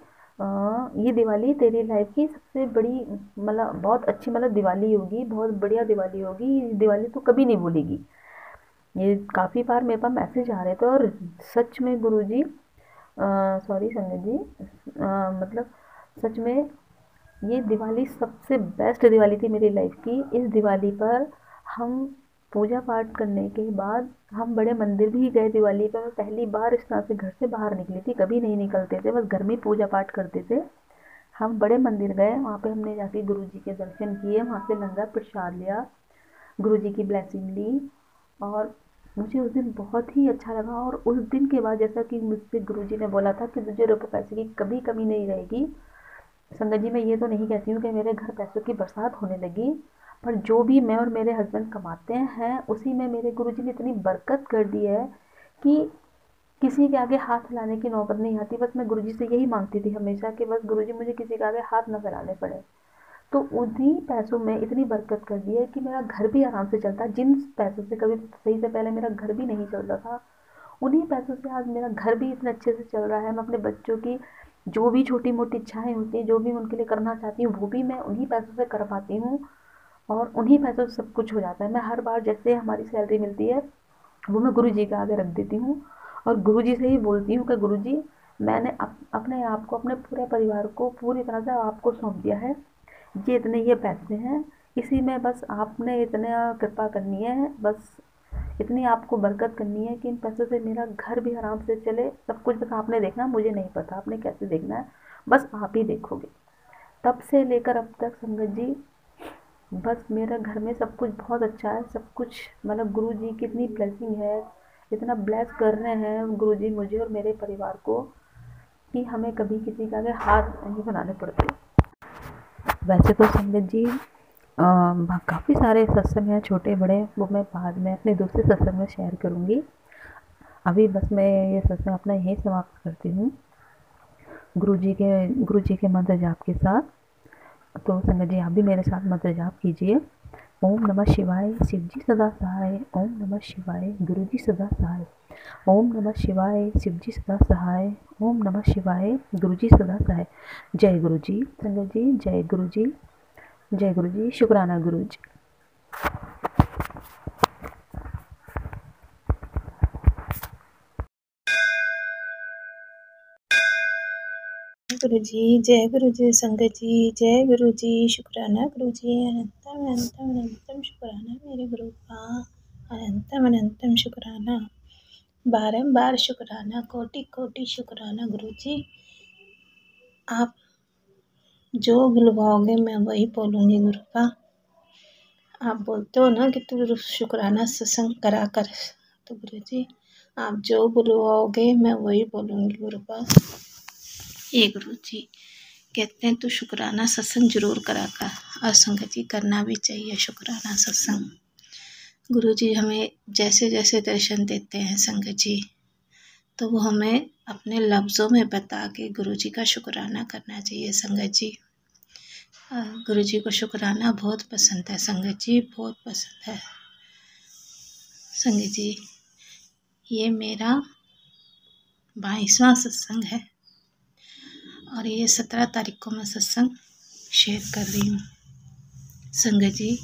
ये दिवाली तेरी लाइफ की सबसे बड़ी मतलब बहुत अच्छी मतलब दिवाली होगी, बहुत बढ़िया दिवाली होगी, ये दिवाली तो कभी नहीं भूलेगी। ये काफ़ी बार मेरे पास मैसेज आ रहे थे और सच में गुरुजी सॉरी संगत जी, मतलब सच में ये दिवाली सबसे बेस्ट दिवाली थी मेरी लाइफ की। इस दिवाली पर हम पूजा पाठ करने के बाद हम बड़े मंदिर भी गए। दिवाली पर मैं पहली बार इस तरह से घर से बाहर निकली थी, कभी नहीं निकलते थे, बस घर में पूजा पाठ करते थे। हम बड़े मंदिर गए, वहाँ पे हमने जाके गुरु जी के दर्शन किए, वहाँ से लंगर प्रसाद लिया, गुरु जी की ब्लेसिंग ली, और मुझे उस दिन बहुत ही अच्छा लगा। और उस दिन के बाद जैसा कि मुझसे गुरु जी ने बोला था कि तुझे रुपये पैसे की कभी कमी नहीं रहेगी। संगत जी, मैं ये तो नहीं कहती हूँ कि मेरे घर पैसों की बरसात होने लगी, पर जो भी मैं और मेरे हस्बैंड कमाते हैं उसी में मेरे गुरुजी ने इतनी बरकत कर दी है कि किसी के आगे हाथ फैलाने की नौबत नहीं आती। बस मैं गुरुजी से यही मांगती थी हमेशा कि बस गुरुजी मुझे किसी के आगे हाथ ना फैलाने पड़े। तो उन्हीं पैसों में इतनी बरकत कर दी है कि मेरा घर भी आराम से चलता है। जिन पैसों से कभी सही से पहले मेरा घर भी नहीं चलता था, उन्हीं पैसों से आज मेरा घर भी इतने अच्छे से चल रहा है। मैं अपने बच्चों की जो भी छोटी मोटी इच्छाएं होती हैं, जो भी उनके लिए करना चाहती हूँ, वो भी मैं उन्हीं पैसों से कर पाती हूँ, और उन्हीं पैसों से सब कुछ हो जाता है। मैं हर बार जैसे हमारी सैलरी मिलती है वो मैं गुरु जी के आगे रख देती हूँ, और गुरु जी से ही बोलती हूँ कि गुरु जी, मैंने अपने आप को, अपने पूरे परिवार को पूरी तरह से आपको सौंप दिया है। ये पैसे हैं, इसी में बस आपने इतना कृपा करनी है, बस इतनी आपको बरकत करनी है कि इन पैसों से मेरा घर भी आराम से चले, सब कुछ बस आपने देखना, मुझे नहीं पता आपने कैसे देखना है, बस आप ही देखोगे। तब से लेकर अब तक संगत जी, बस मेरे घर में सब कुछ बहुत अच्छा है। सब कुछ मतलब गुरु जी की इतनी ब्लेसिंग है, इतना ब्लेस कर रहे हैं गुरु जी मुझे और मेरे परिवार को कि हमें कभी किसी के आगे हाथ नहीं बनाने पड़ते। वैसे तो संगत जी काफ़ी सारे सत्संग हैं छोटे बड़े, वो मैं बाद में अपने दूसरे सत्संग में शेयर करूँगी। अभी बस मैं ये सत्संग अपना यहीं समाप्त करती हूँ गुरु जी के मंत्र जाप के साथ। तो संगत जी, आप भी मेरे साथ मंत्र जाप कीजिए। ओम नमः शिवाय, शिव जी सदा सहाय। ओम नमः शिवाय, गुरु जी सदा सहाय। ओम नमः शिवाय, शिव जी सदा सहाय। ओम नमः शिवाय, गुरु जी सदा सहाय। जय गुरु जी। संगत जी, जय गुरु जी, जय गुरु जी। शुक्राना गुरु जी। गुरु जी, जय गुरु जी। संगत जी, जय गुरु जी। शुक्राना गुरु जी। अनंतम अनंतम अनंतम शुक्राना मेरे गुरु का, अनंतम अनंतम शुक्राना, बारंबार शुक्राना, कोटि कोटि शुक्राना गुरु जी। आप जो बुलवाओगे मैं वही बोलूँगी गुरु का। आप बोलते हो ना कि तू शुक्राना सत्संग करा कर, तो गुरु जी आप जो बुलवाओगे मैं वही बोलूँगी गुरु का। ये गुरु जी कहते हैं तो शुक्राना सत्संग जरूर करा कर, और संगत जी करना भी चाहिए शुक्राना सत्संग। गुरु जी हमें जैसे जैसे दर्शन देते हैं संगत जी, तो वो हमें अपने लफ्ज़ों में बता के गुरु जी का शुक्राना करना चाहिए संगत जी। गुरु जी को शुक्राना बहुत पसंद है संगत जी, बहुत पसंद है संगत जी। ये मेरा 22वां सत्संग है, और ये 17 तारीख को मैं सत्संग शेयर कर रही हूँ संगत जी।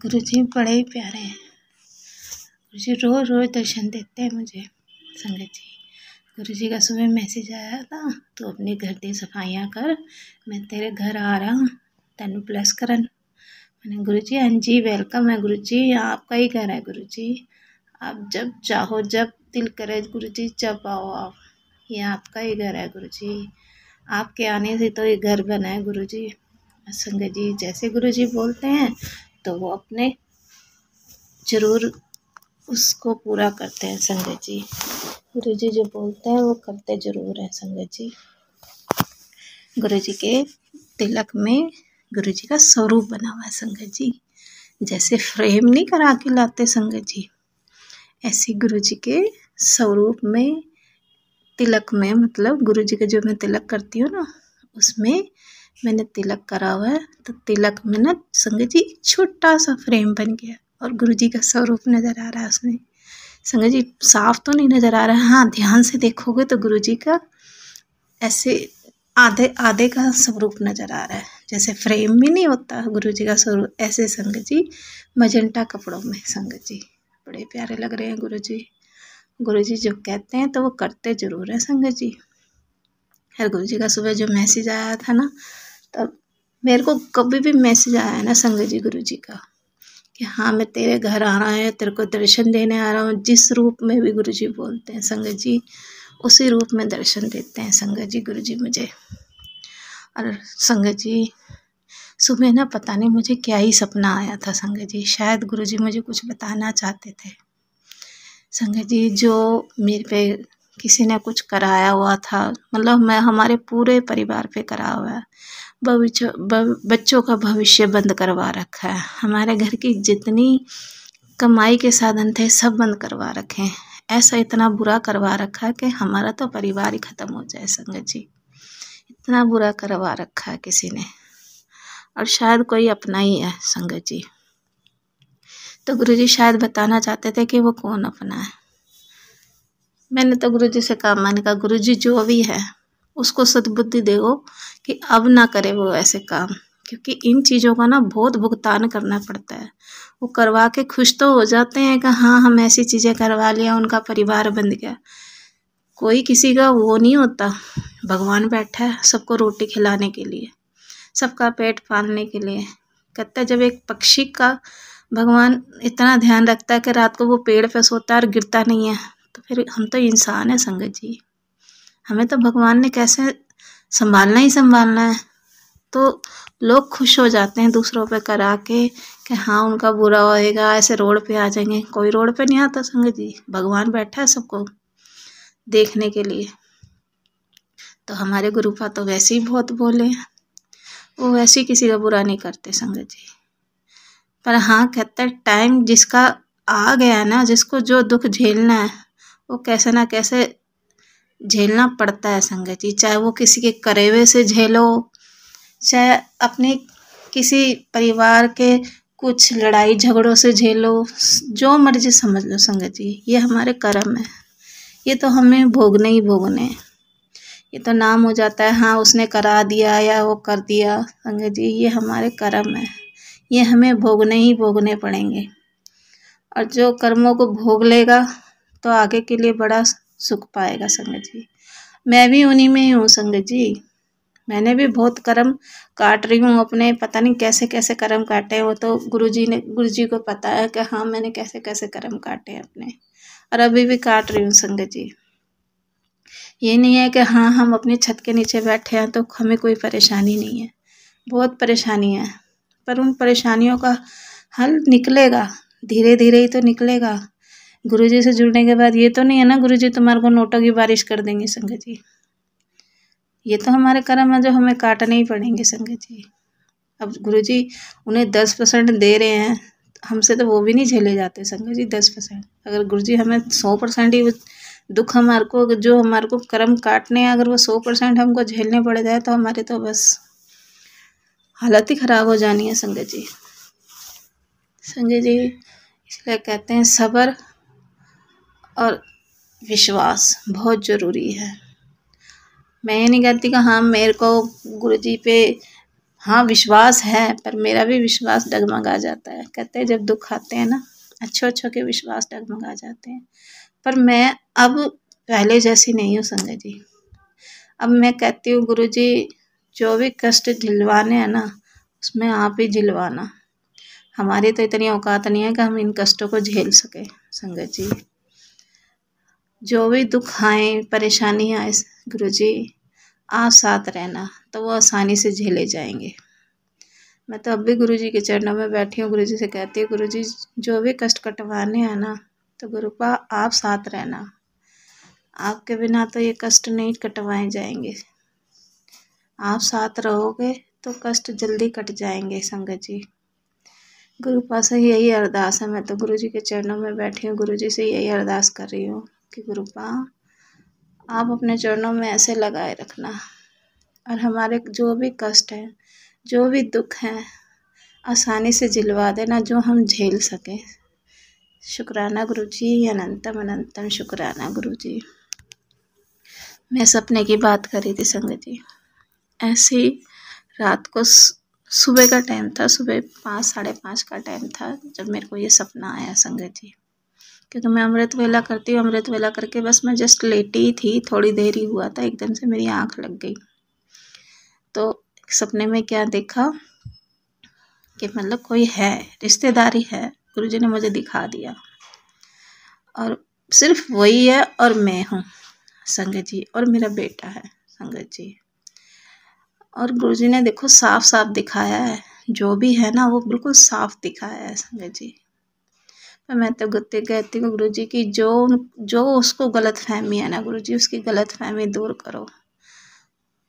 गुरु जी बड़े ही प्यारे हैं, गुरु जी रोज़ रोज़ दर्शन देते हैं मुझे संगत जी। गुरु जी का सुबह मैसेज आया था, तो अपने घर की सफाइयाँ कर, मैं तेरे घर आ रहा हूँ तेनू ब्लेस करन। मैंने गुरु जी हाँ जी वेलकम है गुरु जी, आपका ही घर है गुरु जी, आप जब चाहो जब दिल करे गुरु जी जब आओ आप, ये आपका ही घर है गुरु जी, आपके आने से तो ये घर बना है गुरु जी। संगत जी जैसे गुरु जी बोलते हैं तो वो अपने ज़रूर उसको पूरा करते हैं संगत जी। गुरु जी जो बोलते हैं वो करते ज़रूर हैं संगत जी। गुरु जी के तिलक में गुरु जी का स्वरूप बना हुआ है संगत जी। जैसे फ्रेम नहीं करा के लाते संगत जी, ऐसे गुरु जी के स्वरूप में तिलक में, मतलब गुरु जी का जो मैं तिलक करती हूँ ना, उसमें मैंने तिलक करा हुआ है। तो तिलक में ना संगत जी छोटा सा फ्रेम बन गया, और गुरु जी का स्वरूप नज़र आ रहा है उसमें संगत जी। साफ तो नहीं नज़र आ रहा है, हाँ ध्यान से देखोगे तो गुरु जी का ऐसे आधे आधे का स्वरूप नज़र आ रहा है, जैसे फ्रेम में नहीं होता गुरु जी का स्वरूप, ऐसे संगत जी मजेंटा कपड़ों में संगत जी बड़े प्यारे लग रहे हैं गुरु जी। गुरुजी जो कहते हैं तो वो करते ज़रूर हैं संगत जी। खैर गुरुजी का सुबह जो मैसेज आया था ना, तब मेरे को कभी भी मैसेज आया है ना संगत जी गुरुजी का कि हाँ मैं तेरे घर आ रहा है, तेरे को दर्शन देने आ रहा हूँ, जिस रूप में भी गुरुजी बोलते हैं संगत जी उसी रूप में दर्शन देते हैं संगत जी गुरुजी मुझे। और संगत जी सुबह ना पता नहीं मुझे क्या ही सपना आया था संगत जी, शायद गुरुजी मुझे कुछ बताना चाहते थे संगत जी। जो मेरे पे किसी ने कुछ कराया हुआ था, मतलब मैं हमारे पूरे परिवार पे करा हुआ है, बच्चों का भविष्य बंद करवा रखा है, हमारे घर की जितनी कमाई के साधन थे सब बंद करवा रखे हैं, ऐसा इतना बुरा करवा रखा है कि हमारा तो परिवार ही खत्म हो जाए संगत जी, इतना बुरा करवा रखा है किसी ने, और शायद कोई अपना ही है संगत जी। तो गुरुजी शायद बताना चाहते थे कि वो कौन अपना है। मैंने तो गुरुजी से कहा, मैंने कहा गुरुजी जो भी है उसको सद्बुद्धि दो कि अब ना करे वो ऐसे काम, क्योंकि इन चीज़ों का ना बहुत भुगतान करना पड़ता है। वो करवा के खुश तो हो जाते हैं कि हाँ हम ऐसी चीज़ें करवा लिया, उनका परिवार बन गया, कोई किसी का वो नहीं होता। भगवान बैठा है सबको रोटी खिलाने के लिए, सबका पेट पालने के लिए। कहता है जब एक पक्षी का भगवान इतना ध्यान रखता है कि रात को वो पेड़ पे सोता है और गिरता नहीं है, तो फिर हम तो इंसान है संगत जी, हमें तो भगवान ने कैसे संभालना ही संभालना है। तो लोग खुश हो जाते हैं दूसरों पे करा के कि हाँ उनका बुरा होएगा, ऐसे रोड पे आ जाएंगे। कोई रोड पे नहीं आता संगत जी, भगवान बैठा है सबको देखने के लिए। तो हमारे गुरुपा तो वैसे ही बहुत बोले हैं, वो वैसे ही किसी का बुरा नहीं करते संगत जी। पर हाँ कहते हैं टाइम जिसका आ गया ना, जिसको जो दुख झेलना है वो कैसे ना कैसे झेलना पड़ता है संगत जी, चाहे वो किसी के करेवे से झेलो, चाहे अपने किसी परिवार के कुछ लड़ाई झगड़ों से झेलो, जो मर्जी समझ लो संगत जी, ये हमारे कर्म है, ये तो हमें भोगने ही भोगने हैं। ये तो नाम हो जाता है हाँ उसने करा दिया या वो कर दिया संगत जी, ये हमारे कर्म है, ये हमें भोगने ही भोगने पड़ेंगे। और जो कर्मों को भोग लेगा तो आगे के लिए बड़ा सुख पाएगा संगत जी। मैं भी उन्हीं में ही हूँ संगत जी, मैंने भी बहुत कर्म काट रही हूँ अपने, पता नहीं कैसे कैसे कर्म काटे हैं, वो तो गुरुजी को पता है कि हाँ मैंने कैसे कैसे कर्म काटे हैं अपने, और अभी भी काट रही हूँ संगत जी। ये नहीं है कि हाँ हम अपनी छत के नीचे बैठे हैं तो हमें कोई परेशानी नहीं है, बहुत परेशानी है, पर उन परेशानियों का हल निकलेगा, धीरे धीरे ही तो निकलेगा। गुरुजी से जुड़ने के बाद ये तो नहीं है ना गुरुजी तुम्हारे को नोटों की बारिश कर देंगे संगत जी, ये तो हमारे कर्म है जो हमें काटने ही पड़ेंगे संगत जी। अब गुरुजी उन्हें 10% दे रहे हैं, हमसे तो वो भी नहीं झेले जाते संगत जी 10%। अगर गुरुजी हमें 100% ही दुख हमारे को जो हमारे को कर्म काटने हैं, अगर वो 100% हमको झेलने पड़ जाए तो हमारे तो बस हालत ही ख़राब हो जानी है संगत जी। संगत जी इसलिए कहते हैं सब्र और विश्वास बहुत ज़रूरी है। मैं ये नहीं कहती कि हाँ मेरे को गुरुजी पे हाँ विश्वास है, पर मेरा भी विश्वास डगमगा जाता है। कहते हैं जब दुख आते हैं ना, अच्छों के विश्वास डगमगा जाते हैं। पर मैं अब पहले जैसी नहीं हूँ संगत जी। अब मैं कहती हूँ गुरुजी जो भी कष्ट झिलवाने हैं ना, उसमें आप ही झिलवाना, हमारी तो इतनी औकात नहीं है कि हम इन कष्टों को झेल सके संगत जी। जो भी दुख आए परेशानी आए गुरुजी आप साथ रहना, तो वो आसानी से झेले जाएंगे। मैं तो अब भी गुरुजी के चरणों में बैठी हूँ, गुरुजी से कहती हूँ गुरुजी जो भी कष्ट कटवाने हैं ना, तो गुरुपा आप साथ रहना, आपके बिना तो ये कष्ट नहीं कटवाए जाएंगे, आप साथ रहोगे तो कष्ट जल्दी कट जाएंगे संगत जी। गुरुपा से यही अरदास है, मैं तो गुरुजी के चरणों में बैठी हूँ, गुरुजी से यही अरदास कर रही हूँ कि गुरुपा आप अपने चरणों में ऐसे लगाए रखना, और हमारे जो भी कष्ट हैं जो भी दुख हैं आसानी से झिलवा देना, जो हम झेल सकें। शुक्राना गुरुजी, अनंतम अनंतम शुक्राना गुरुजी। मैं सपने की बात कर रही थी संगत जी, ऐसे ही रात को सुबह का टाइम था, सुबह 5 साढ़े 5 का टाइम था जब मेरे को ये सपना आया संगत जी क्योंकि मैं अमृत वेला करती हूँ। अमृत वेला करके बस मैं जस्ट लेटी थी, थोड़ी देर ही हुआ था, एकदम से मेरी आँख लग गई। तो सपने में क्या देखा कि मतलब कोई है, रिश्तेदारी है, गुरुजी ने मुझे दिखा दिया, और सिर्फ वही है और मैं हूँ संगत जी, और मेरा बेटा है संगत जी। और गुरुजी ने देखो साफ साफ दिखाया है, जो भी है ना वो बिल्कुल साफ दिखाया है संगत जी। तो मैं तो गुत्ते कहती हूँ गुरुजी की जो उसको गलत फहमी है ना गुरुजी, उसकी गलत फहमी दूर करो,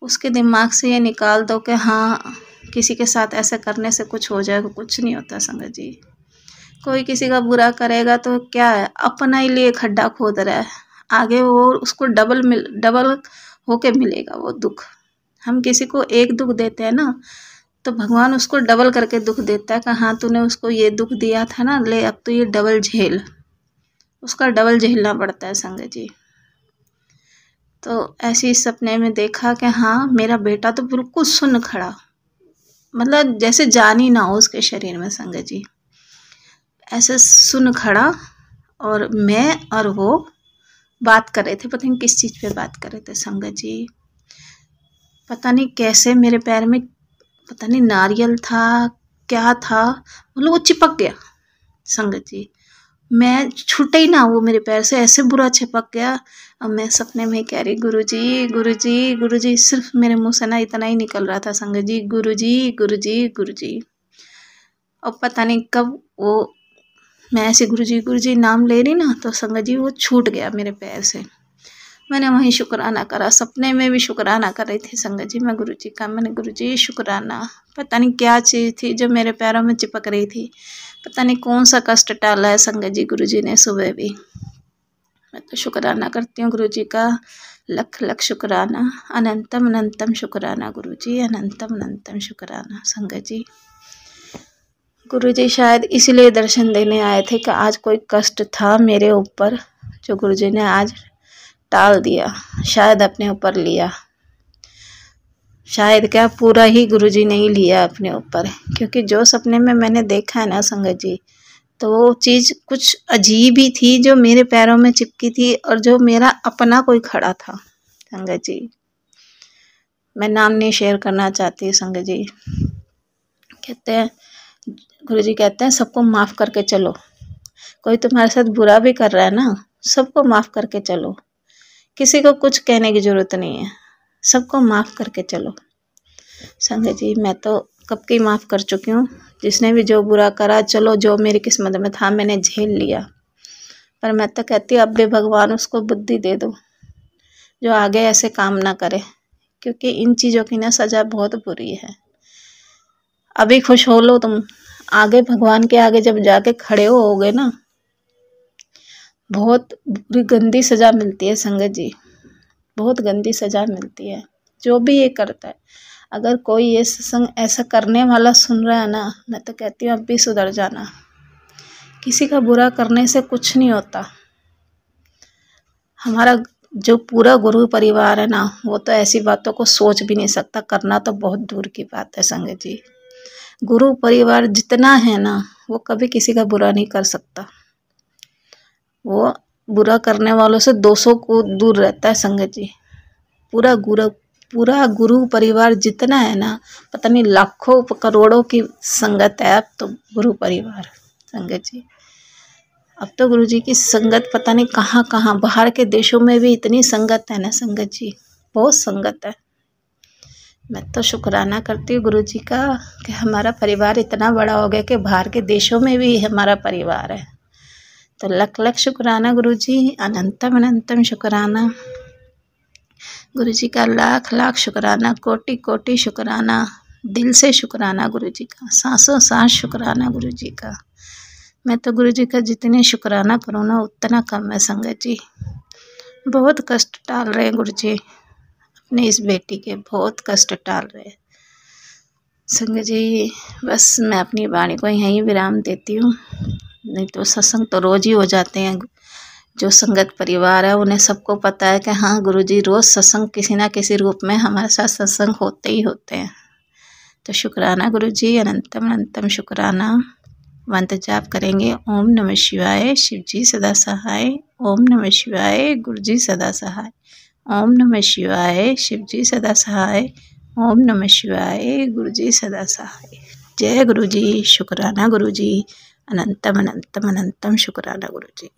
उसके दिमाग से ये निकाल दो कि हाँ किसी के साथ ऐसा करने से कुछ हो जाएगा। कुछ नहीं होता संगत जी। कोई किसी का बुरा करेगा तो क्या है, अपना ही लिए खड्डा खोद रहा है, आगे वो उसको डबल होके मिलेगा वो दुख। हम किसी को एक दुख देते हैं ना, तो भगवान उसको डबल करके दुख देता है कि हाँ तूने उसको ये दुख दिया था ना, ले अब तो ये डबल झेल, उसका डबल झेलना पड़ता है संगत जी। तो ऐसे ही सपने में देखा कि हाँ मेरा बेटा तो बिल्कुल सुन्न खड़ा, मतलब जैसे जान ही ना हो उसके शरीर में संगत जी, ऐसे सुन्न खड़ा, और मैं और वो बात कर रहे थे। पता नहीं किस चीज़ पे बात कर रहे थे संगत जी, पता नहीं कैसे मेरे पैर में पता नहीं नारियल था क्या था, मतलब वो चिपक गया संगत जी। मैं छूटे ही ना, वो मेरे पैर से ऐसे बुरा चिपक गया। अब मैं सपने में कह रही गुरुजी गुरुजी गुरुजी, सिर्फ मेरे मुंह से ना इतना ही निकल रहा था संगत जी, गुरुजी गुरुजी गुरुजी। और पता नहीं कब वो मैं ऐसे गुरुजी गुरुजी नाम ले रही ना, तो संगत जी वो छूट गया मेरे पैर से। मैंने वहीं शुक्राना करा, सपने में भी शुक्राना कर रही थी संगत जी मैं गुरुजी का। मैंने गुरुजी शुक्राना, पता नहीं क्या चीज़ थी जो मेरे पैरों में चिपक रही थी, पता नहीं कौन सा कष्ट टाला है संगत जी गुरुजी ने सुबह भी। मैं तो शुक्राना करती हूँ गुरुजी का, लख लख शुक्राना, अनंतम अनंतम शुक्राना गुरुजी, अनंतम अनंतम शुक्राना संगत जी। गुरुजी शायद इसलिए दर्शन देने आए थे कि आज कोई कष्ट था मेरे ऊपर, जो गुरुजी ने आज टाल दिया, शायद अपने ऊपर लिया, शायद क्या पूरा ही गुरुजी ने ही लिया अपने ऊपर। क्योंकि जो सपने में मैंने देखा है ना संगत जी, तो वो चीज़ कुछ अजीब ही थी जो मेरे पैरों में चिपकी थी, और जो मेरा अपना कोई खड़ा था संगत जी। मैं नाम नहीं शेयर करना चाहती संगत जी। कहते हैं गुरुजी कहते हैं सबको माफ़ करके चलो, कोई तुम्हारे साथ बुरा भी कर रहा है ना, सबको माफ़ करके चलो, किसी को कुछ कहने की ज़रूरत नहीं है, सबको माफ़ करके चलो संगत जी। मैं तो कब की माफ़ कर चुकी हूँ, जिसने भी जो बुरा करा, चलो जो मेरी किस्मत में था मैंने झेल लिया। पर मैं तो कहती हूँ अब भी भगवान उसको बुद्धि दे दो, जो आगे ऐसे काम ना करे, क्योंकि इन चीज़ों की ना सज़ा बहुत बुरी है। अभी खुश हो लो तुम, आगे भगवान के आगे जब जाके खड़े होगे ना, बहुत बुरी गंदी सज़ा मिलती है संगत जी, बहुत गंदी सज़ा मिलती है जो भी ये करता है। अगर कोई ये सत्संग ऐसा करने वाला सुन रहा है ना, मैं तो कहती हूँ अब भी सुधर जाना। किसी का बुरा करने से कुछ नहीं होता। हमारा जो पूरा गुरु परिवार है ना, वो तो ऐसी बातों को सोच भी नहीं सकता, करना तो बहुत दूर की बात है संगत जी। गुरु परिवार जितना है ना, वो कभी किसी का बुरा नहीं कर सकता, वो बुरा करने वालों से 200 को दूर रहता है संगत जी। पूरा गुरु परिवार जितना है ना, पता नहीं लाखों करोड़ों की संगत है अब तो गुरु परिवार संगत जी। अब तो गुरु जी की संगत पता नहीं कहाँ कहाँ, बाहर के देशों में भी इतनी संगत है ना संगत जी, बहुत संगत है। मैं तो शुक्राना करती हूँ गुरु जी का कि हमारा परिवार इतना बड़ा हो गया कि बाहर के देशों में भी हमारा परिवार है। तो लख लख शुक्राना गुरु जी, अनंतम अनंतम शुक्राना गुरु जी का, लाख लाख शुक्राना, कोटि कोटि शुक्राना, दिल से शुक्राना गुरु जी का, सांसों सांस शुक्राना गुरु जी का। मैं तो गुरु जी का जितने शुक्राना करूँ ना उतना कम है संगत जी। बहुत कष्ट टाल रहे हैं गुरु जी अपने इस बेटी के, बहुत कष्ट टाल रहे हैं संगत जी। बस मैं अपनी वाणी को यहीं विराम देती हूँ, नहीं तो सत्संग तो रोज़ ही हो जाते हैं। जो संगत परिवार है उन्हें सबको पता है कि हाँ गुरुजी रोज़ सत्संग किसी ना किसी रूप में हमारे साथ सत्संग होते ही होते हैं। तो शुक्राना गुरुजी, अनंतम अनंतम शुक्राना। मंत्र जाप करेंगे। ओम नमः शिवाय, शिव जी सदा सहाय। ओम नमः शिवाय, गुरु जी सदा सहाय। ओम नमः शिवाय, शिव जी सदा सहाय। ओम नमः शिवाय, गुरु जी सदा सहाय। जय गुरु जी, शुक्राना गुरु जी, अनंतम अनंतम अनंतम शुक्राना गुरु जी।